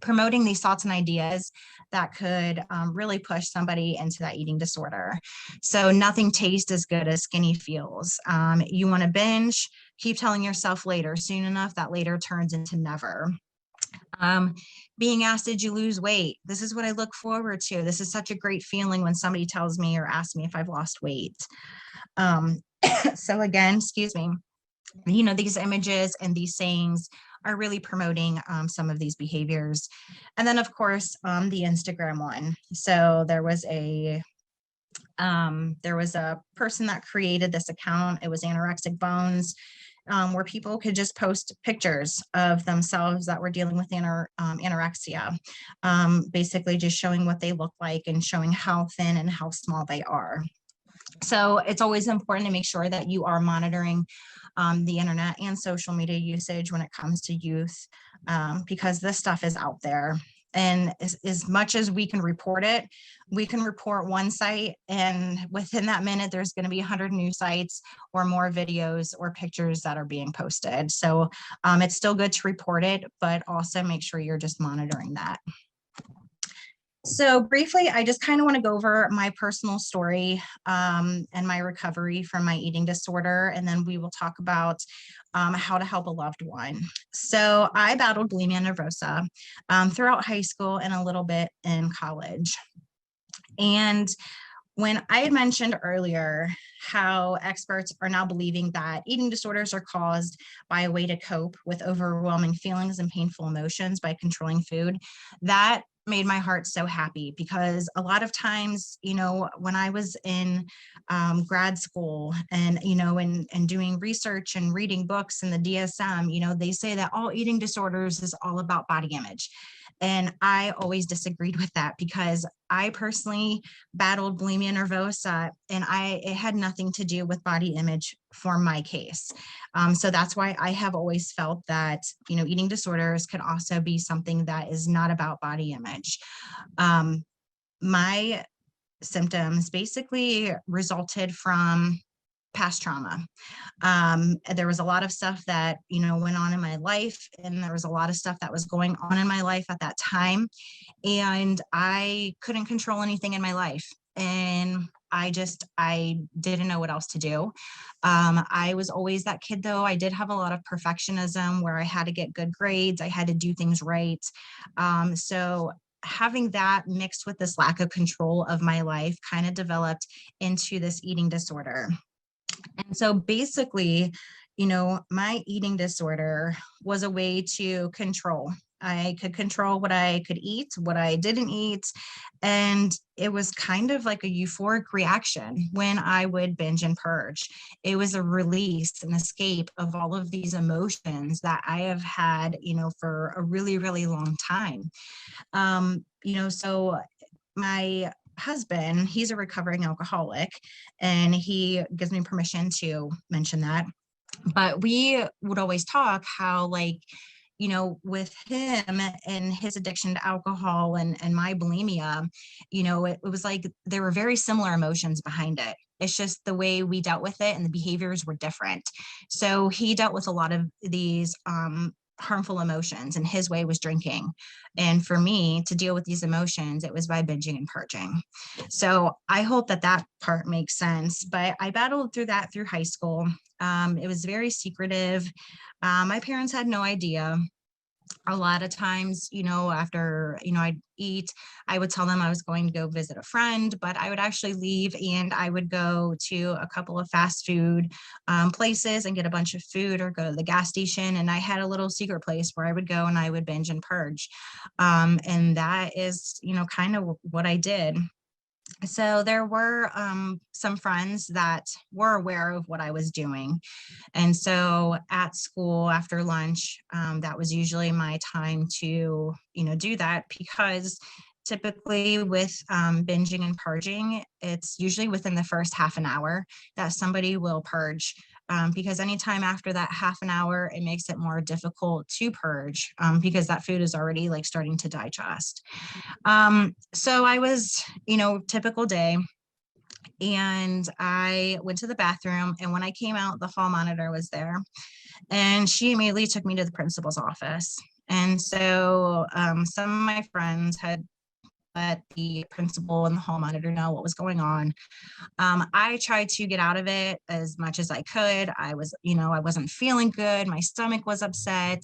promoting these thoughts and ideas that could really push somebody into that eating disorder. So nothing tastes as good as skinny feels. You want to binge, keep telling yourself later, soon enough that later turns into never. Um, Being asked, did you lose weight? This is what I look forward to. This is such a great feeling when somebody tells me or asks me if I've lost weight. Um, so again, excuse me, these images and these sayings are really promoting some of these behaviors. And then of course, the Instagram one. So there was a person that created this account. It was Anorexic Bones, where people could just post pictures of themselves that were dealing with anorexia, basically just showing what they look like and showing how thin and how small they are. So it's always important to make sure that you are monitoring the internet and social media usage when it comes to youth, because this stuff is out there. And as much as we can report it, we can report one site, and within that minute, there's going to be 100 new sites or more videos or pictures that are being posted. So it's still good to report it, but also make sure you're just monitoring that. So briefly, I just kind of want to go over my personal story and my recovery from my eating disorder, and then we will talk about how to help a loved one. So I battled bulimia nervosa throughout high school and a little bit in college. And when I had mentioned earlier how experts are now believing that eating disorders are caused by a way to cope with overwhelming feelings and painful emotions by controlling food, that made my heart so happy, because a lot of times, when I was in grad school and, and doing research and reading books in the DSM, they say that all eating disorders is all about body image. And I always disagreed with that, because I personally battled bulimia nervosa, and it had nothing to do with body image for my case. So that's why I have always felt that, eating disorders can also be something that is not about body image. My symptoms basically resulted from past trauma. There was a lot of stuff that, went on in my life, and there was a lot of stuff that was going on in my life at that time. And I couldn't control anything in my life. And I didn't know what else to do. I was always that kid, though. I did have a lot of perfectionism where I had to get good grades. I had to do things right. So having that mixed with this lack of control of my life kind of developed into this eating disorder. And so basically, my eating disorder was a way to control. I could control what I could eat, what I didn't eat. And it was kind of like a euphoric reaction when I would binge and purge. It was a release, an escape of all of these emotions that I have had, for a really, really long time. So my husband, he's a recovering alcoholic, and he gives me permission to mention that. But we would always talk how, like, with him and his addiction to alcohol and my bulimia, it was like there were very similar emotions behind it. It's just the way we dealt with it and the behaviors were different. So he dealt with a lot of these harmful emotions, and his way was drinking. And for me to deal with these emotions, it was by binging and purging. So I hope that part makes sense. But I battled through that through high school. It was very secretive. My parents had no idea. A lot of times, after, I'd eat, I would tell them I was going to go visit a friend, but I would actually leave and I would go to a couple of fast food places and get a bunch of food, or go to the gas station. And I had a little secret place where I would go and I would binge and purge. And that is, kind of what I did. So there were some friends that were aware of what I was doing. And so at school after lunch, that was usually my time to, do that, because typically with binging and purging, it's usually within the first half an hour that somebody will purge. Because anytime after that half an hour, it makes it more difficult to purge, because that food is already like starting to digest. So I was, typical day, and I went to the bathroom, and when I came out, the hall monitor was there, and she immediately took me to the principal's office. And so some of my friends had let the principal and the hall monitor know what was going on. I tried to get out of it as much as I could. I wasn't feeling good. My stomach was upset.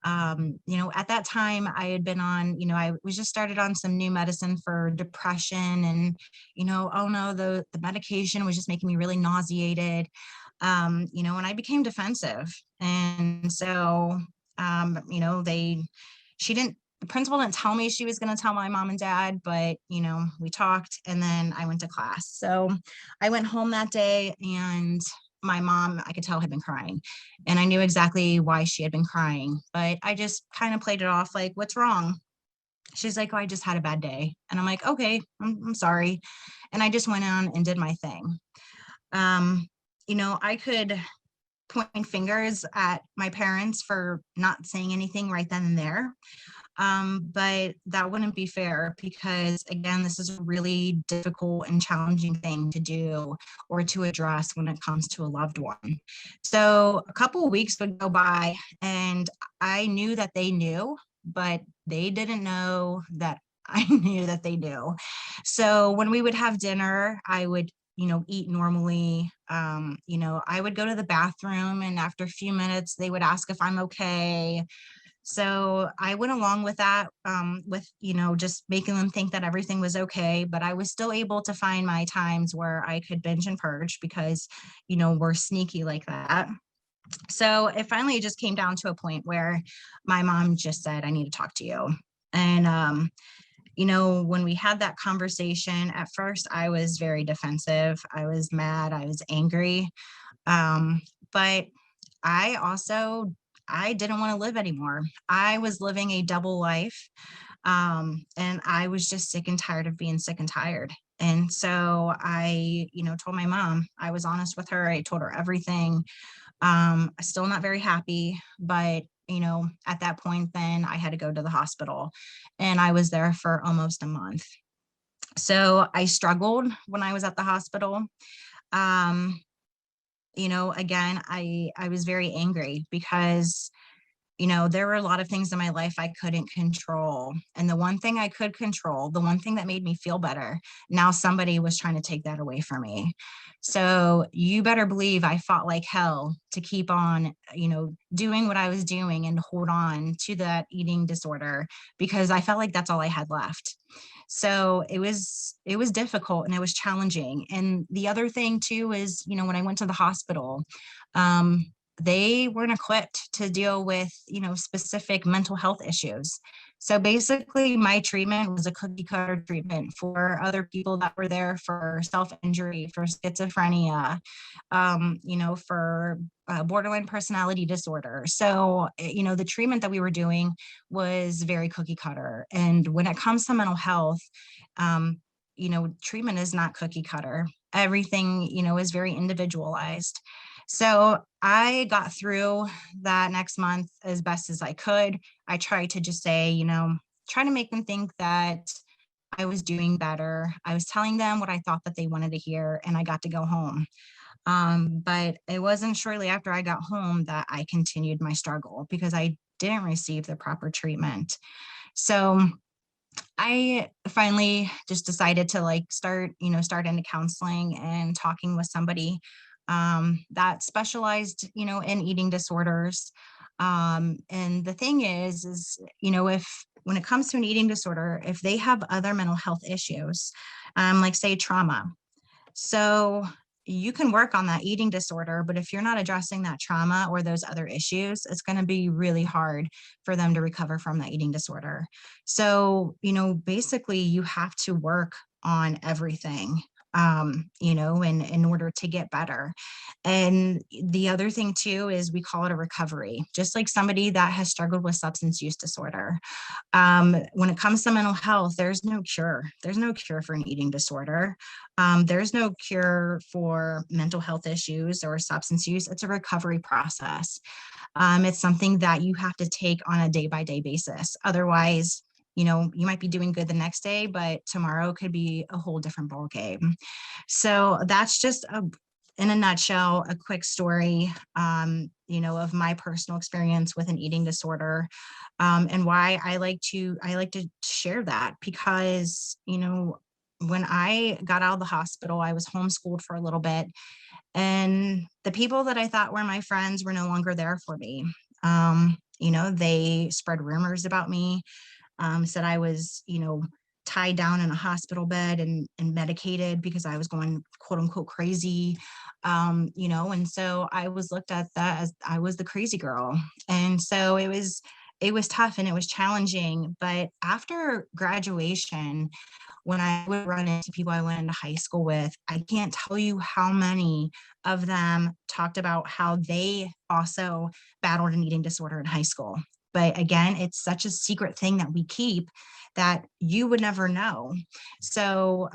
At that time I had been on, I was just started on some new medicine for depression, and, oh no, the medication was just making me really nauseated. And I became defensive. And so, she didn't, the principal didn't tell me she was going to tell my mom and dad, but, we talked, and then I went to class. So I went home that day, and my mom, I could tell, had been crying, and I knew exactly why she had been crying, but I just kind of played it off like, what's wrong? She's like, oh, I just had a bad day. And I'm like, okay, I'm sorry. And I just went on and did my thing. I could point fingers at my parents for not saying anything right then and there. But that wouldn't be fair, because again, this is a really difficult and challenging thing to do or to address when it comes to a loved one. So a couple of weeks would go by, and I knew that they knew, but they didn't know that I knew that they knew. So when we would have dinner, I would eat normally. I would go to the bathroom, and after a few minutes, they would ask if I'm okay. So I went along with that, with, just making them think that everything was okay, but I was still able to find my times where I could binge and purge, because, we're sneaky like that. So it finally just came down to a point where my mom just said, I need to talk to you. And, when we had that conversation, at first I was very defensive. I was mad. I was angry. But I didn't want to live anymore. I was living a double life. And I was just sick and tired of being sick and tired. And so I, told my mom. I was honest with her. I told her everything. Still not very happy, but at that point, then I had to go to the hospital, and I was there for almost a month. So I struggled when I was at the hospital. Um, Again, I was very angry, because there were a lot of things in my life I couldn't control. And the one thing I could control, the one thing that made me feel better, now somebody was trying to take that away from me. So you better believe I fought like hell to keep on, doing what I was doing and hold on to that eating disorder, because I felt like that's all I had left. So it was difficult, and it was challenging. And the other thing too is, when I went to the hospital, they weren't equipped to deal with, specific mental health issues. So basically my treatment was a cookie cutter treatment for other people that were there for self-injury, for schizophrenia, for borderline personality disorder. So, the treatment that we were doing was very cookie cutter. And when it comes to mental health, treatment is not cookie cutter. Everything, is very individualized. So I got through that next month as best as I could. I tried to just say, try to make them think that I was doing better. I was telling them what I thought that they wanted to hear, and I got to go home. But it wasn't shortly after I got home that I continued my struggle, because I didn't receive the proper treatment. So I finally just decided to start into counseling and talking with somebody that specialized, in eating disorders. And the thing is, if when it comes to an eating disorder, if they have other mental health issues, like say trauma, so you can work on that eating disorder, but if you're not addressing that trauma or those other issues, it's going to be really hard for them to recover from that eating disorder. So, basically you have to work on everything, in order to get better. And the other thing too is we call it a recovery, just like somebody that has struggled with substance use disorder. When it comes to mental health, there's no cure. There's no cure for an eating disorder. There's no cure for mental health issues or substance use. It's a recovery process. It's something that you have to take on a day-by-day basis. Otherwise, you might be doing good the next day, but tomorrow could be a whole different ball game. So that's just in a nutshell, a quick story, of my personal experience with an eating disorder, and why I like to share that, because, when I got out of the hospital, I was homeschooled for a little bit, and the people that I thought were my friends were no longer there for me. They spread rumors about me, said I was, tied down in a hospital bed and medicated because I was going quote unquote crazy. And so I was looked at that as I was the crazy girl. And so it was tough and it was challenging. But after graduation, when I would run into people I went into high school with, I can't tell you how many of them talked about how they also battled an eating disorder in high school. But again, it's such a secret thing that we keep that you would never know. So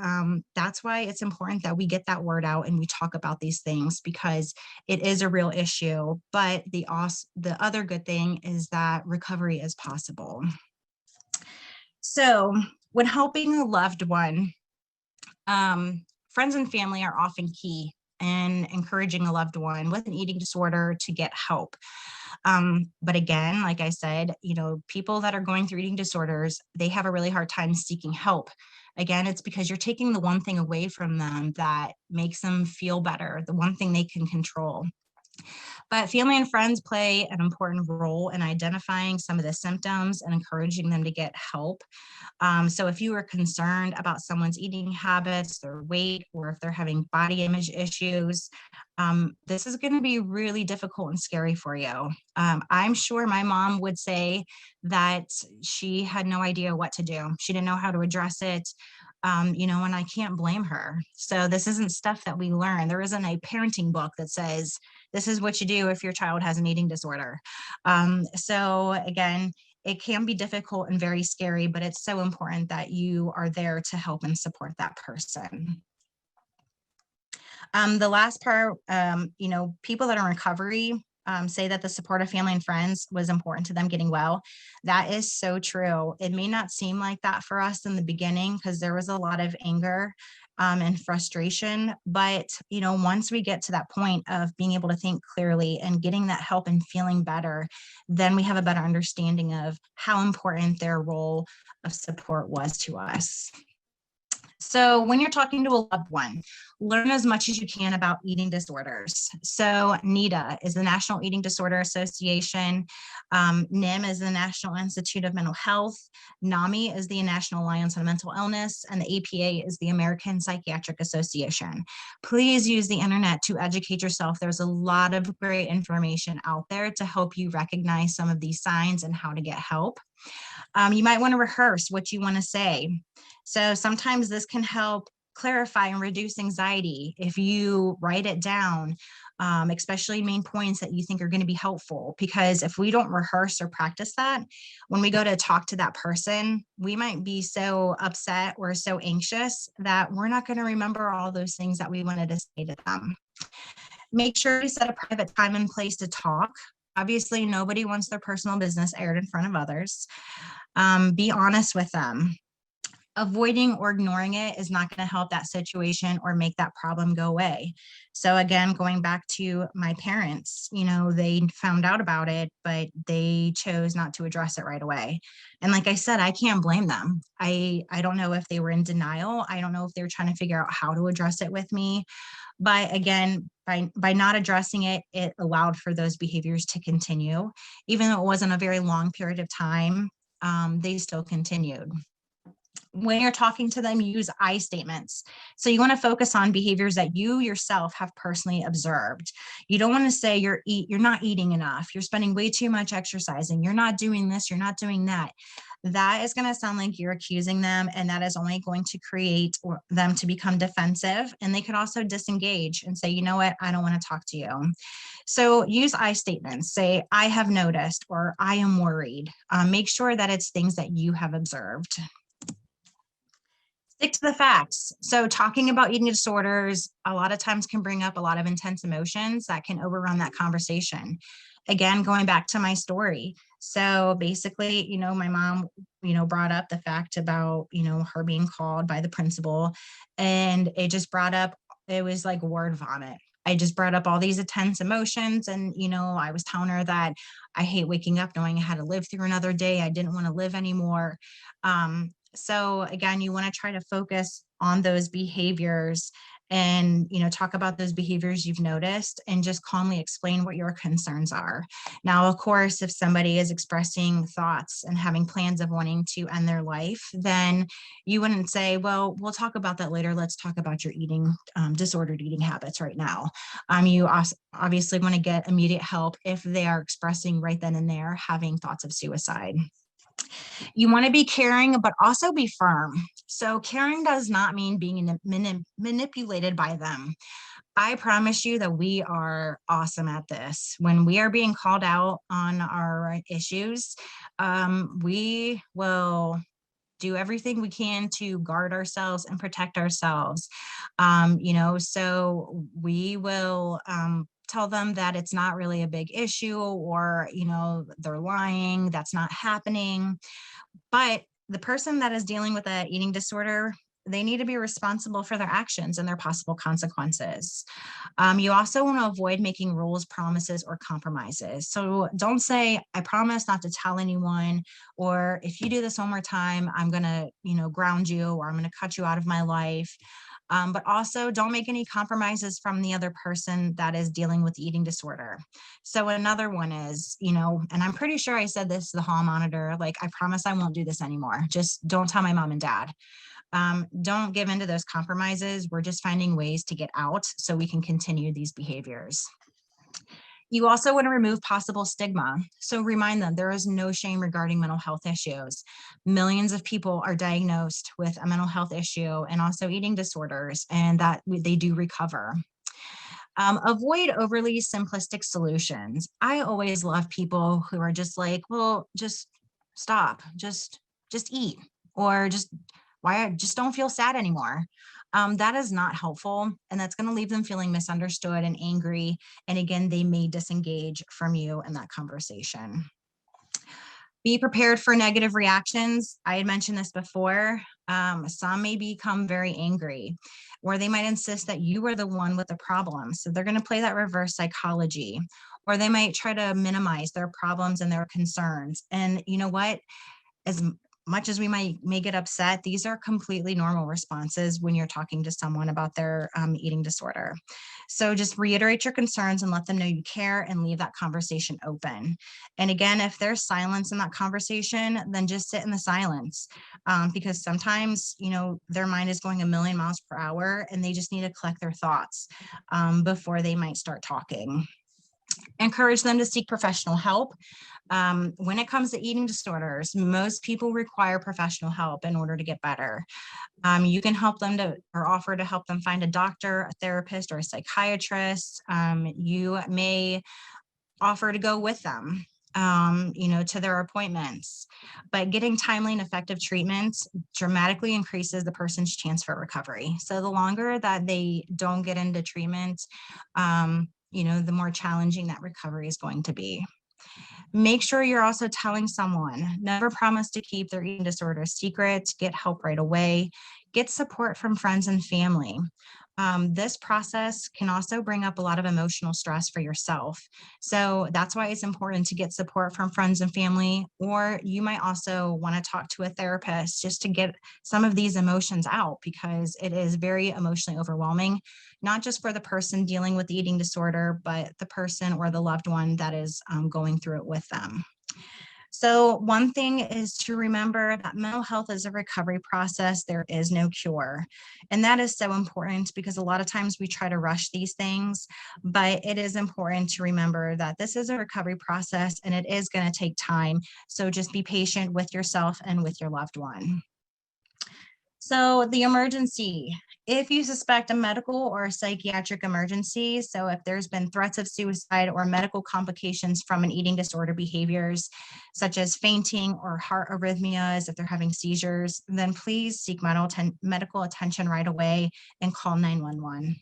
that's why it's important that we get that word out and we talk about these things, because it is a real issue. But the other good thing is that recovery is possible. So when helping a loved one, friends and family are often key in encouraging a loved one with an eating disorder to get help. But again, like I said, people that are going through eating disorders, they have a really hard time seeking help. Again, it's because you're taking the one thing away from them that makes them feel better, the one thing they can control. But family and friends play an important role in identifying some of the symptoms and encouraging them to get help. So if you are concerned about someone's eating habits, their weight, or if they're having body image issues, this is going to be really difficult and scary for you. I'm sure my mom would say that she had no idea what to do. She didn't know how to address it. And I can't blame her. So this isn't stuff that we learn. There isn't a parenting book that says, this is what you do if your child has an eating disorder. So again, it can be difficult and very scary, but it's so important that you are there to help and support that person. The last part, people that are in recovery say that the support of family and friends was important to them getting well. That is so true. It may not seem like that for us in the beginning because there was a lot of anger and frustration. But, once we get to that point of being able to think clearly and getting that help and feeling better, then we have a better understanding of how important their role of support was to us. So when you're talking to a loved one, learn as much as you can about eating disorders. So NEDA is the National Eating Disorder Association. NIM is the National Institute of Mental Health. NAMI is the National Alliance on Mental Illness, and the APA is the American Psychiatric Association. Please use the internet to educate yourself. There's a lot of great information out there to help you recognize some of these signs and how to get help. You might want to rehearse what you want to say. So sometimes this can help clarify and reduce anxiety if you write it down, especially main points that you think are going to be helpful. Because if we don't rehearse or practice that, when we go to talk to that person, we might be so upset or so anxious that we're not going to remember all those things that we wanted to say to them. Make sure you set a private time and place to talk. Obviously, nobody wants their personal business aired in front of others. Be honest with them. Avoiding or ignoring it is not going to help that situation or make that problem go away. So again, going back to my parents, they found out about it, but they chose not to address it right away. And like I said, I can't blame them. I don't know if they were in denial. I don't know if they were trying to figure out how to address it with me. But again, by not addressing it, it allowed for those behaviors to continue. Even though it wasn't a very long period of time, they still continued. When you're talking to them, use I statements. So you want to focus on behaviors that you yourself have personally observed. You don't want to say you're not eating enough, you're spending way too much exercising, you're not doing this, you're not doing that. That is going to sound like you're accusing them, and that is only going to create them to become defensive. And they could also disengage and say, you know what, I don't want to talk to you. So use I statements. Say, I have noticed, or I am worried. Make sure that it's things that you have observed. Stick to the facts. So talking about eating disorders a lot of times can bring up a lot of intense emotions that can overrun that conversation. Again, going back to my story. So basically, my mom, brought up the fact about, her being called by the principal, and it just brought up, it was like word vomit. I just brought up all these intense emotions, and, I was telling her that I hate waking up knowing I had to live through another day. I didn't want to live anymore. So again, you want to try to focus on those behaviors and, talk about those behaviors you've noticed and just calmly explain what your concerns are. Now, of course, if somebody is expressing thoughts and having plans of wanting to end their life, then you wouldn't say, well, we'll talk about that later. Let's talk about your eating, disordered eating habits right now. You obviously want to get immediate help if they are expressing right then and there having thoughts of suicide. You want to be caring, but also be firm. So caring does not mean being manipulated by them. I promise you that we are awesome at this. When we are being called out on our issues, we will do everything we can to guard ourselves and protect ourselves. So we will tell them that it's not really a big issue, or, they're lying, that's not happening. But the person that is dealing with an eating disorder, they need to be responsible for their actions and their possible consequences. You also want to avoid making rules, promises, or compromises. So don't say, I promise not to tell anyone, or if you do this one more time, I'm going to, ground you, or I'm going to cut you out of my life. But also don't make any compromises from the other person that is dealing with the eating disorder. So another one is, and I'm pretty sure I said this to the hall monitor, like, I promise I won't do this anymore. Just don't tell my mom and dad. Don't give into those compromises. We're just finding ways to get out so we can continue these behaviors. You also want to remove possible stigma. So remind them there is no shame regarding mental health issues. Millions of people are diagnosed with a mental health issue and also eating disorders, and that they do recover. Avoid overly simplistic solutions. I always love people who are just like, well, just stop, just eat, or just don't feel sad anymore. That is not helpful, and that's going to leave them feeling misunderstood and angry. And again, they may disengage from you in that conversation. Be prepared for negative reactions. I had mentioned this before. Some may become very angry, or they might insist that you are the one with the problem. So they're going to play that reverse psychology, or they might try to minimize their problems and their concerns. And you know what? As much as we may get upset, these are completely normal responses when you're talking to someone about their eating disorder. So just reiterate your concerns and let them know you care, and leave that conversation open. And again, if there's silence in that conversation, then just sit in the silence, because sometimes, their mind is going a million miles per hour and they just need to collect their thoughts before they might start talking. Encourage them to seek professional help. When it comes to eating disorders, most people require professional help in order to get better. You can help them or offer to help them find a doctor, a therapist, or a psychiatrist. You may offer to go with them, to their appointments. But getting timely and effective treatment dramatically increases the person's chance for recovery. So the longer that they don't get into treatment, the more challenging that recovery is going to be. Make sure you're also telling someone. Never promise to keep their eating disorder secret. Get help right away. Get support from friends and family. This process can also bring up a lot of emotional stress for yourself. So that's why it's important to get support from friends and family, or you might also want to talk to a therapist just to get some of these emotions out, because it is very emotionally overwhelming, not just for the person dealing with the eating disorder, but the person or the loved one that is going through it with them. So one thing is to remember that mental health is a recovery process. There is no cure. And that is so important, because a lot of times we try to rush these things, but it is important to remember that this is a recovery process and it is going to take time. So just be patient with yourself and with your loved one. So the emergency, if you suspect a medical or a psychiatric emergency, so if there's been threats of suicide or medical complications from an eating disorder behaviors, such as fainting or heart arrhythmias, if they're having seizures, then please seek medical attention right away and call 911.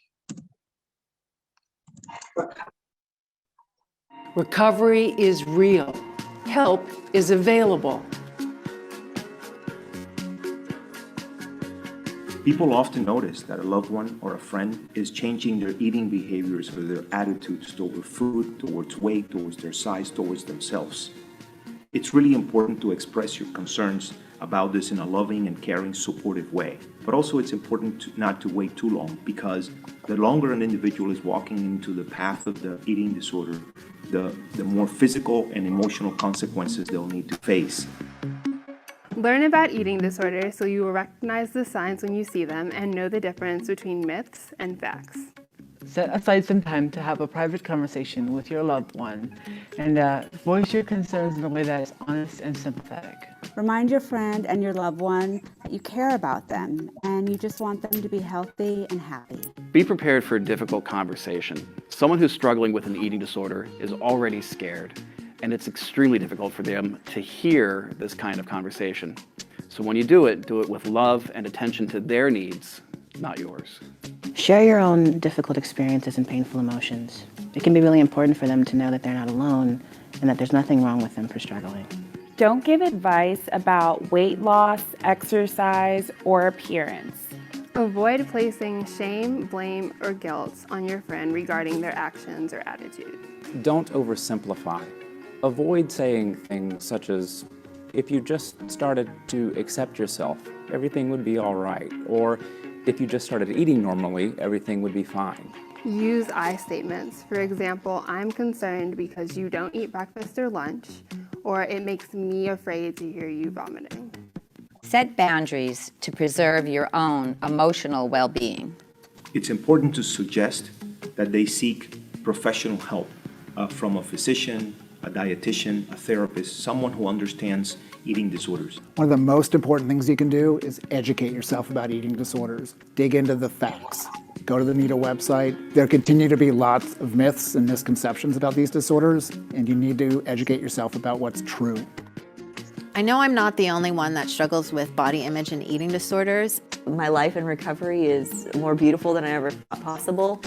Recovery is real. Help is available. People often notice that a loved one or a friend is changing their eating behaviors or their attitudes toward food, towards weight, towards their size, towards themselves. It's really important to express your concerns about this in a loving and caring, supportive way. But also it's important not to wait too long, because the longer an individual is walking into the path of the eating disorder, the more physical and emotional consequences they'll need to face. Learn about eating disorders so you will recognize the signs when you see them and know the difference between myths and facts. Set aside some time to have a private conversation with your loved one and voice your concerns in a way that is honest and sympathetic. Remind your friend and your loved one that you care about them and you just want them to be healthy and happy. Be prepared for a difficult conversation. Someone who's struggling with an eating disorder is already scared, and it's extremely difficult for them to hear this kind of conversation. So when you do it with love and attention to their needs, not yours. Share your own difficult experiences and painful emotions. It can be really important for them to know that they're not alone and that there's nothing wrong with them for struggling. Don't give advice about weight loss, exercise, or appearance. Avoid placing shame, blame, or guilt on your friend regarding their actions or attitude. Don't oversimplify. Avoid saying things such as, if you just started to accept yourself, everything would be all right. Or, if you just started eating normally, everything would be fine. Use I statements. For example, I'm concerned because you don't eat breakfast or lunch, or it makes me afraid to hear you vomiting. Set boundaries to preserve your own emotional well-being. It's important to suggest that they seek professional help from a physician, a dietitian, a therapist, someone who understands eating disorders. One of the most important things you can do is educate yourself about eating disorders. Dig into the facts. Go to the NIDA website. There continue to be lots of myths and misconceptions about these disorders, and you need to educate yourself about what's true. I know I'm not the only one that struggles with body image and eating disorders. My life in recovery is more beautiful than I ever thought possible,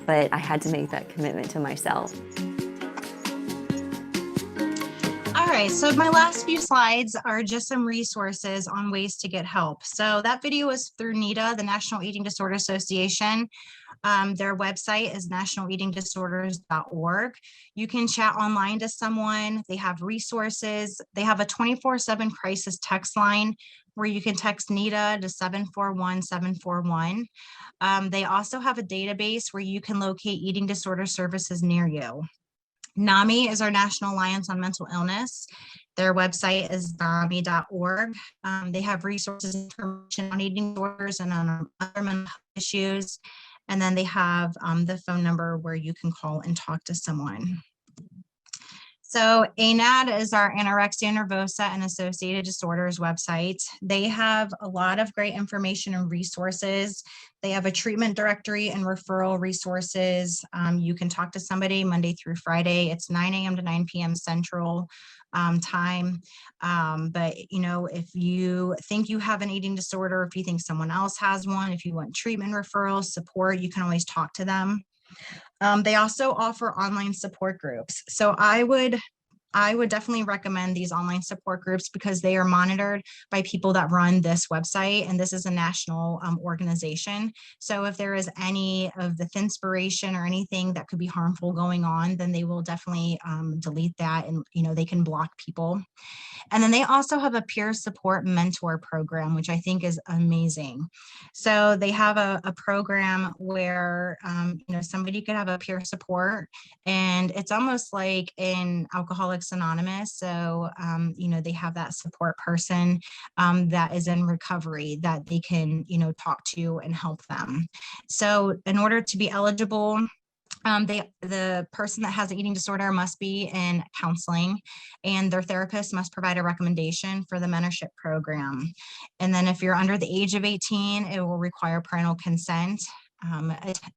but I had to make that commitment to myself. All right, so my last few slides are just some resources on ways to get help. So that video is through NEDA, the National Eating Disorder Association. Their website is nationaleatingdisorders.org. You can chat online to someone. They have resources. They have a 24/7 crisis text line where you can text NEDA to 741-741. They also have a database where you can locate eating disorder services near you. NAMI is our National Alliance on Mental Illness. Their website is nami.org. They have resources and information on eating disorders and on other mental health issues. And then they have the phone number where you can call and talk to someone. So ANAD is our Anorexia Nervosa and Associated Disorders website. They have a lot of great information and resources. They have a treatment directory and referral resources. You can talk to somebody Monday through Friday. It's 9 a.m. to 9 p.m. Central time. But if you think you have an eating disorder, if you think someone else has one, if you want treatment referrals, support, you can always talk to them. They also offer online support groups. So I would definitely recommend these online support groups because they are monitored by people that run this website, and this is a national organization. So if there is any of the inspiration or anything that could be harmful going on, then they will definitely delete that, and they can block people. And then they also have a peer support mentor program, which I think is amazing. So they have a program where somebody could have a peer support, and it's almost like in Alcoholics Anonymous. So they have that support person that is in recovery that they can talk to and help them. So in order to be eligible, the person that has an eating disorder must be in counseling, and their therapist must provide a recommendation for the mentorship program. And then if you're under the age of 18, it will require parental consent.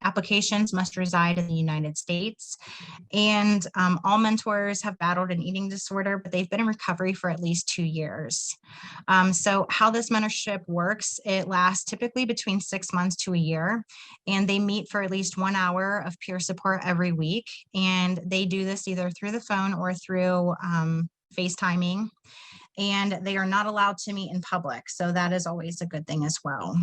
Applications must reside in the United States, and all mentors have battled an eating disorder, but they've been in recovery for at least 2 years. So how this mentorship works, it lasts typically between 6 months to a year, and they meet for at least 1 hour of peer support every week. And they do this either through the phone or through FaceTiming, and they are not allowed to meet in public. So that is always a good thing as well.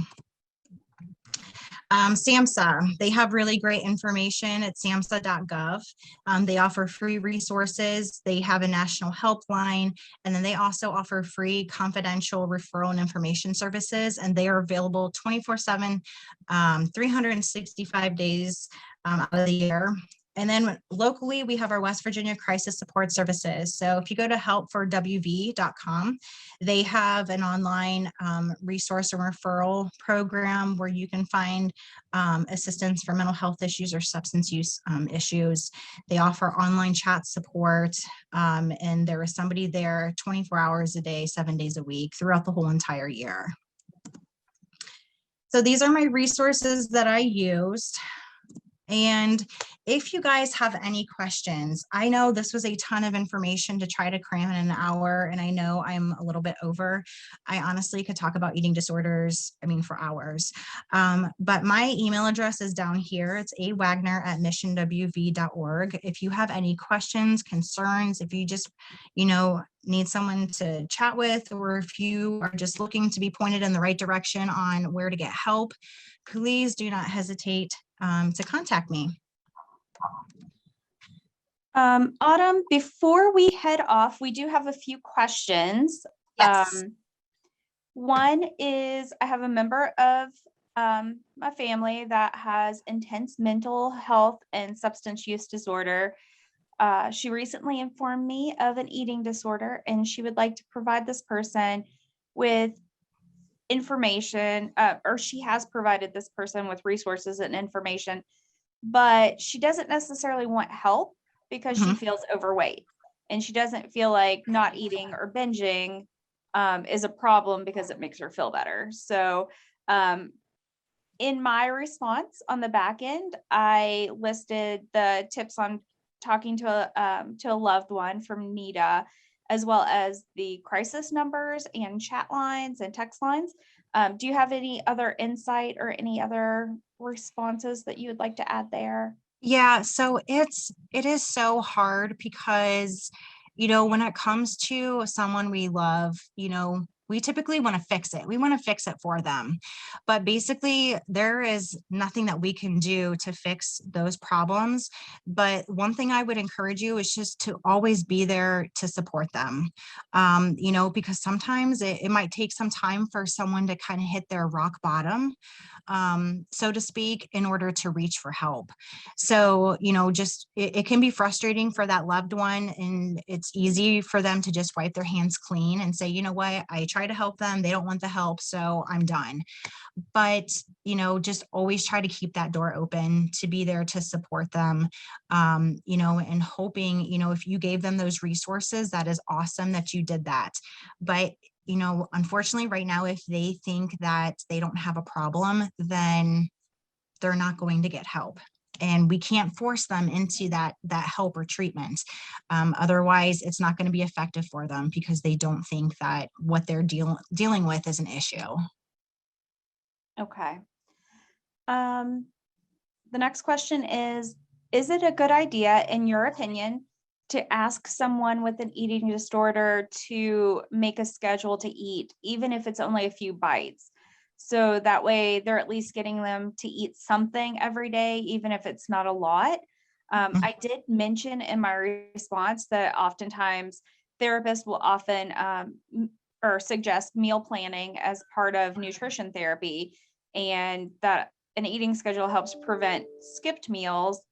SAMHSA, they have really great information at samhsa.gov. They offer free resources. They have a national helpline, and then they also offer free confidential referral and information services, and they are available 24/7, 365 days out of the year. And then locally, we have our West Virginia Crisis Support Services. So if you go to helpforwv.com, they have an online resource and referral program where you can find assistance for mental health issues or substance use issues. They offer online chat support, and there is somebody there 24 hours a day, 7 days a week throughout the whole entire year. So these are my resources that I used. And if you guys have any questions, I know this was a ton of information to try to cram in an hour, and I know I'm a little bit over. I honestly could talk about eating disorders, for hours. But my email address is down here. It's awagner@missionwv.org. If you have any questions, concerns, if you just, need someone to chat with, or if you are just looking to be pointed in the right direction on where to get help, please do not hesitate to contact me. Autumn, before we head off, we do have a few questions. Yes. One is, I have a member of my family that has intense mental health and substance use disorder. She recently informed me of an eating disorder, and she would like to provide this person with information, or she has provided this person with resources and information, but she doesn't necessarily want help because she feels overweight, and she doesn't feel like not eating or binging is a problem because it makes her feel better. So in my response on the back end, I listed the tips on talking to a loved one from NEDA, as well as the crisis numbers and chat lines and text lines. Do you have any other insight or any other responses that you would like to add there? Yeah, so it is so hard because, when it comes to someone we love, we typically want to fix it. We want to fix it for them. But basically, there is nothing that we can do to fix those problems. But one thing I would encourage you is just to always be there to support them. Because sometimes it might take some time for someone to kind of hit their rock bottom, so to speak, in order to reach for help. So, it can be frustrating for that loved one, and it's easy for them to just wipe their hands clean and say, you know what, I try to help them. They don't want the help, so I'm done. But, just always try to keep that door open, to be there to support them, and hoping, if you gave them those resources, that is awesome that you did that. But unfortunately right now, if they think that they don't have a problem, then they're not going to get help. And we can't force them into that help or treatment. Otherwise, it's not going to be effective for them because they don't think that what they're dealing with is an issue. Okay. The next question is it a good idea, in your opinion, to ask someone with an eating disorder to make a schedule to eat, even if it's only a few bites? So that way they're at least getting them to eat something every day, even if it's not a lot. I did mention in my response that oftentimes therapists will often or suggest meal planning as part of nutrition therapy, and that an eating schedule helps prevent skipped meals.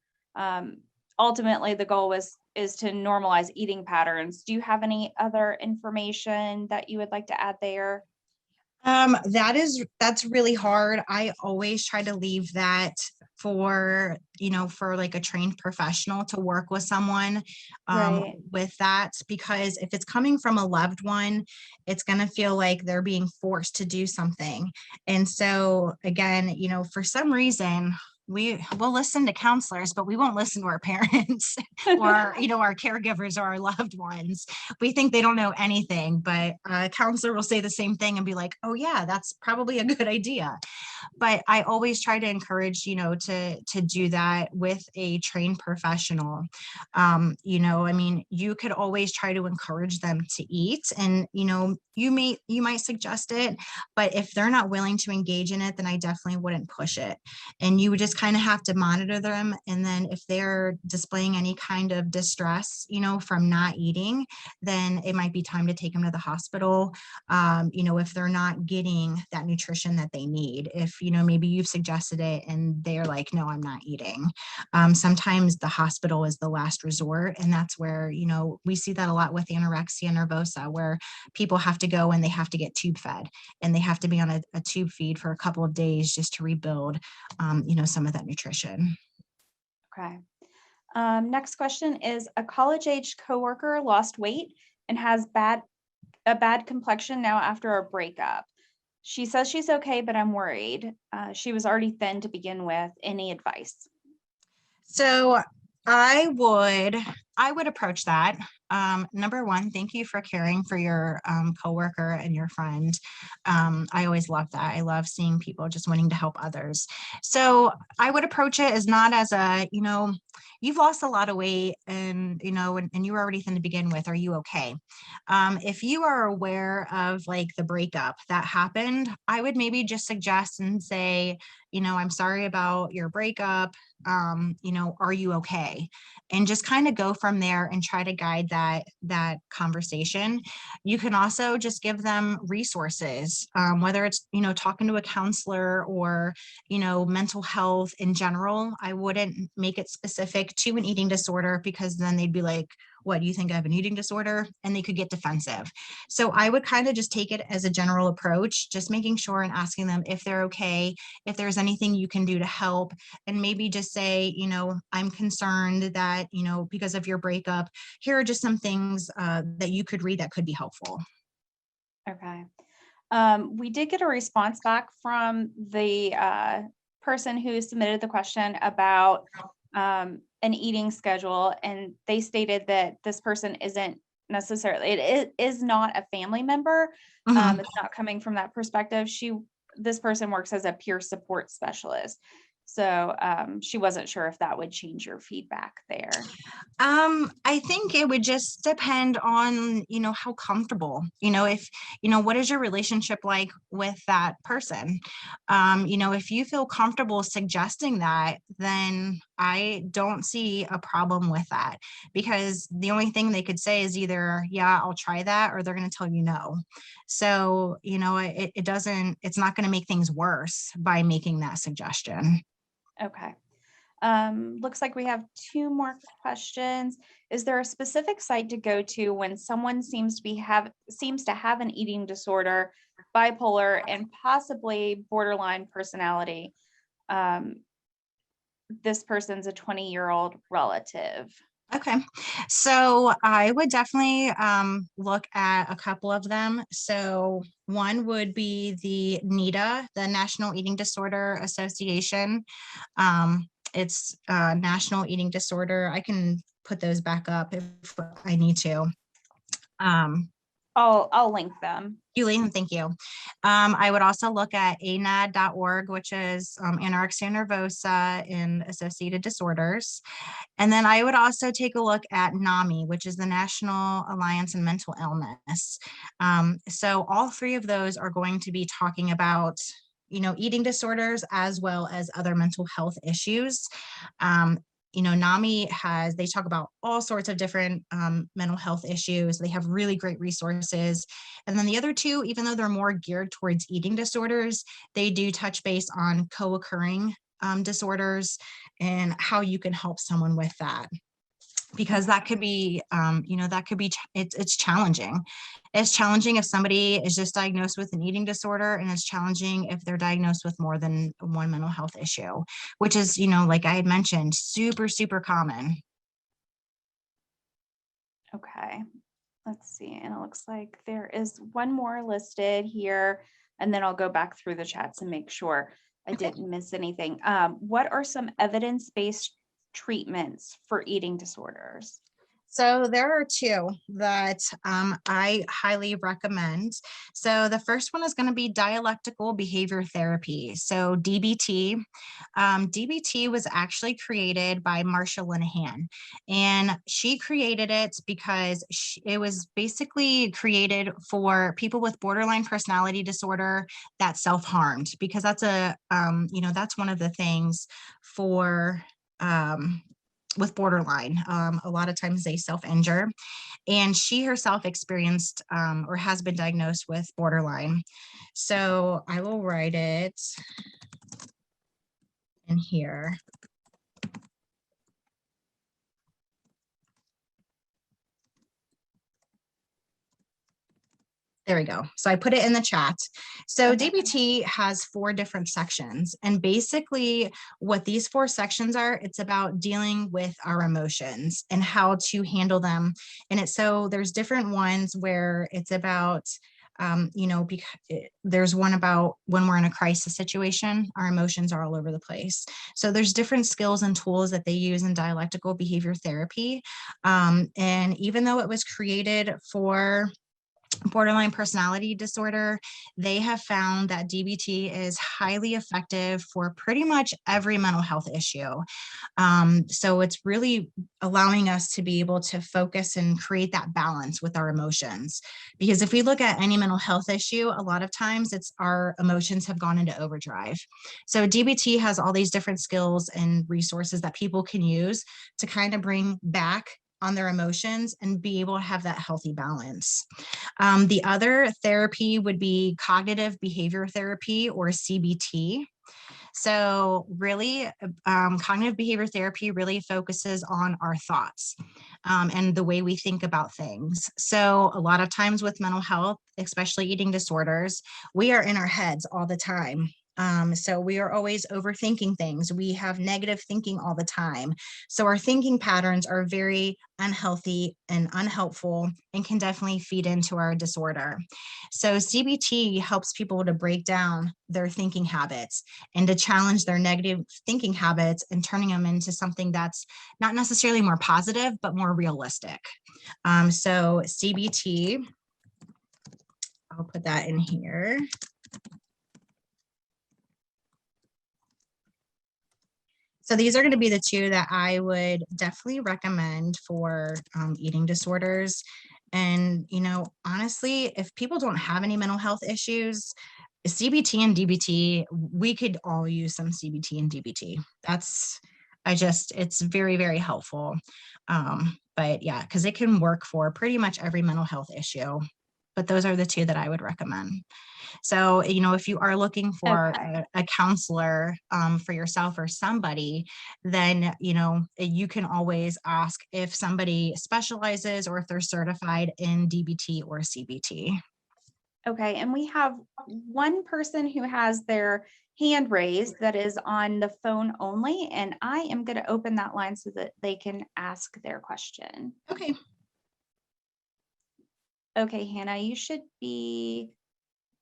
Ultimately, the goal is to normalize eating patterns. Do you have any other information that you would like to add there? That's really hard. I always try to leave that for like a trained professional to work with someone with that, because if it's coming from a loved one, it's going to feel like they're being forced to do something. And so again, for some reason, we'll listen to counselors, but we won't listen to our parents or, our caregivers or our loved ones. We think they don't know anything, but a counselor will say the same thing and be like, oh yeah, that's probably a good idea. But I always try to encourage, to do that with a trained professional. You could always try to encourage them to eat, and, you might suggest it, but if they're not willing to engage in it, then I definitely wouldn't push it. And you would just kind of have to monitor them. And then if they're displaying any kind of distress, from not eating, then it might be time to take them to the hospital. If they're not getting that nutrition that they need, if, maybe you've suggested it and they're like, no, I'm not eating. Sometimes the hospital is the last resort. And that's where, we see that a lot with anorexia nervosa, where people have to go and they have to get tube fed, and they have to be on a tube feed for a couple of days just to rebuild, some of that nutrition. Okay. Next question is, a college-age coworker lost weight and has a bad complexion now after a breakup. She says she's okay, but I'm worried. She was already thin to begin with. Any advice? So I would approach that. Number one, thank you for caring for your coworker and your friend. I always love that. I love seeing people just wanting to help others. So I would approach it as not as a, you've lost a lot of weight and, and you were already thin to begin with. Are you okay? If you are aware of like the breakup that happened, I would maybe just suggest and say, I'm sorry about your breakup. Are you okay? And just kind of go from there and try to guide that conversation. You can also just give them resources, whether it's, talking to a counselor or, mental health in general. I wouldn't make it specific to an eating disorder, because then they'd be like, what, do you think I have an eating disorder? And they could get defensive. So I would kind of just take it as a general approach, just making sure and asking them if they're okay, if there's anything you can do to help, and maybe just say, I'm concerned that, because of your breakup, here are just some things that you could read that could be helpful. Okay. We did get a response back from the person who submitted the question about an eating schedule, and they stated that this person isn't necessarily, it is not a family member. It's not coming from that perspective. This person works as a peer support specialist. So she wasn't sure if that would change your feedback there. I think it would just depend on, how comfortable, if, what is your relationship like with that person? If you feel comfortable suggesting that, then I don't see a problem with that, because the only thing they could say is either, yeah, I'll try that, or they're going to tell you no. So, it's not going to make things worse by making that suggestion. Okay. Looks like we have 2 more questions. Is there a specific site to go to when someone seems to have an eating disorder, bipolar, and possibly borderline personality? This person's a 20-year-old relative. Okay, so I would definitely look at a couple of them. So one would be the NEDA, the National Eating Disorder Association. It's National Eating Disorder. I can put those back up if I need to. I'll link them. You link them, thank you. I would also look at anad.org, which is Anorexia Nervosa and Associated Disorders. And then I would also take a look at NAMI, which is the National Alliance on Mental Illness. So all 3 of those are going to be talking about, eating disorders as well as other mental health issues. NAMI they talk about all sorts of different mental health issues. They have really great resources. And then the other 2, even though they're more geared towards eating disorders, they do touch base on co-occurring disorders and how you can help someone with that. Because that could be, it's challenging. It's challenging if somebody is just diagnosed with an eating disorder, and it's challenging if they're diagnosed with more than one mental health issue, which is, like I had mentioned, super, super common. Okay, let's see. And it looks like there is one more listed here, and then I'll go back through the chats and make sure. I didn't miss anything. What are some evidence-based treatments for eating disorders? So there are two that I highly recommend. So the first one is going to be dialectical behavior therapy. So DBT. DBT was actually created by Marsha Linehan, and she created it because it was basically created for people with borderline personality disorder that self-harmed, because that's that's one of the things for with borderline. A lot of times they self-injure, and she herself experienced or has been diagnosed with borderline. So I will write it in here. There we go. So I put it in the chat. So DBT has 4 different sections, and basically what these 4 sections are, it's about dealing with our emotions and how to handle them. And so there's different ones where it's about, there's one about when we're in a crisis situation, our emotions are all over the place. So there's different skills and tools that they use in dialectical behavior therapy. And even though it was created for borderline personality disorder, they have found that DBT is highly effective for pretty much every mental health issue. So it's really allowing us to be able to focus and create that balance with our emotions. Because if we look at any mental health issue, a lot of times it's our emotions have gone into overdrive. So DBT has all these different skills and resources that people can use to kind of bring back on their emotions and be able to have that healthy balance. The other therapy would be cognitive behavior therapy, or CBT. So really, cognitive behavior therapy really focuses on our thoughts and the way we think about things. So a lot of times with mental health, especially eating disorders, we are in our heads all the time. So we are always overthinking things. We have negative thinking all the time. So our thinking patterns are very unhealthy and unhelpful and can definitely feed into our disorder. So CBT helps people to break down their thinking habits and to challenge their negative thinking habits and turning them into something that's not necessarily more positive, but more realistic. So CBT, I'll put that in here. So these are going to be the 2 that I would definitely recommend for eating disorders. And, honestly, if people don't have any mental health issues, CBT and DBT, we could all use some CBT and DBT. It's very, very helpful. But yeah, because it can work for pretty much every mental health issue. But those are the 2 that I would recommend. So, if you are looking for a counselor for yourself or somebody, then, you can always ask if somebody specializes or if they're certified in DBT or CBT. Okay, and we have one person who has their hand raised that is on the phone only, and I am going to open that line so that they can ask their question. Okay. Okay, Hannah, you should be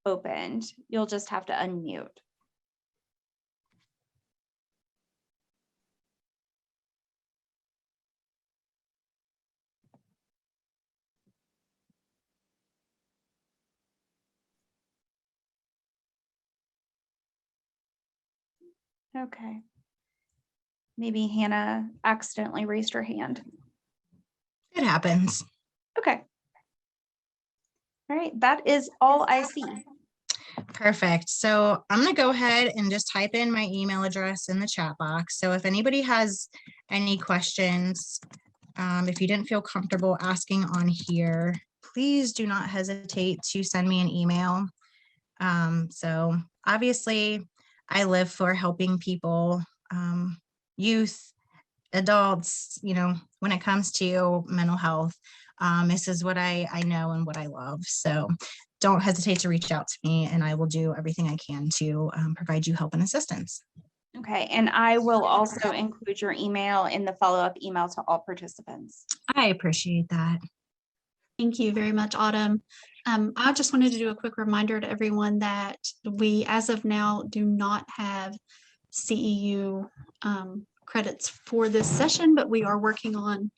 opened. You'll just have to unmute. Okay. Maybe Hannah accidentally raised her hand. It happens. Okay. All right, that is all I see. Perfect. So I'm going to go ahead and just type in my email address in the chat box. So if anybody has any questions, if you didn't feel comfortable asking on here, please do not hesitate to send me an email. So obviously I live for helping people, youth, adults, when it comes to mental health. This is what I know and what I love. So don't hesitate to reach out to me, and I will do everything I can to provide you help and assistance. Okay, and I will also include your email in the follow-up email to all participants. I appreciate that. Thank you very much, Autumn. I just wanted to do a quick reminder to everyone that we, as of now, do not have CEU credits for this session, but we are working on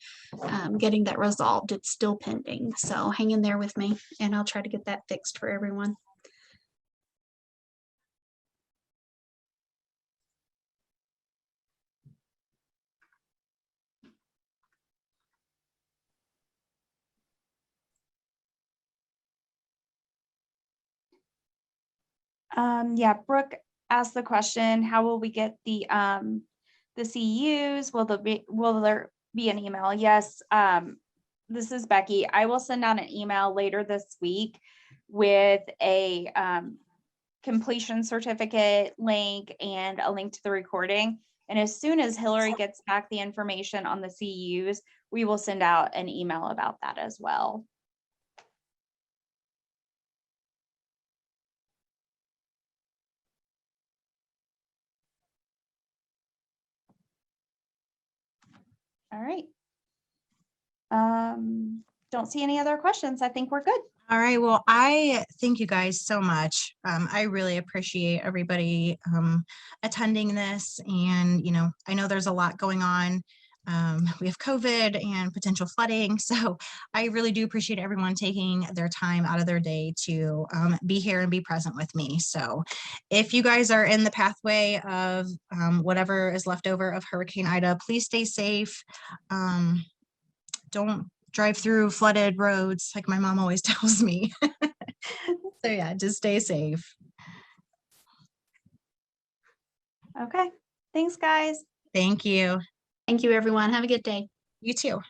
getting that resolved. It's still pending. So hang in there with me and I'll try to get that fixed for everyone. Yeah, Brooke asked the question, how will we get the CEUs? Will there be an email? Yes. This is Becky. I will send out an email later this week with a completion certificate link and a link to the recording. And as soon as Hillary gets back the information on the CEUs, we will send out an email about that as well. All right. Don't see any other questions. I think we're good. All right. Well, I thank you guys so much. I really appreciate everybody attending this. And, you know, I know there's a lot going on. We have COVID and potential flooding. So I really do appreciate everyone taking their time out of their day to be here and be present with me. So if you guys are in the pathway of whatever is left over of Hurricane Ida, please stay safe. Don't drive through flooded roads like my mom always tells me. So yeah, just stay safe. Okay. Thanks, guys. Thank you. Thank you, everyone. Have a good day. You too.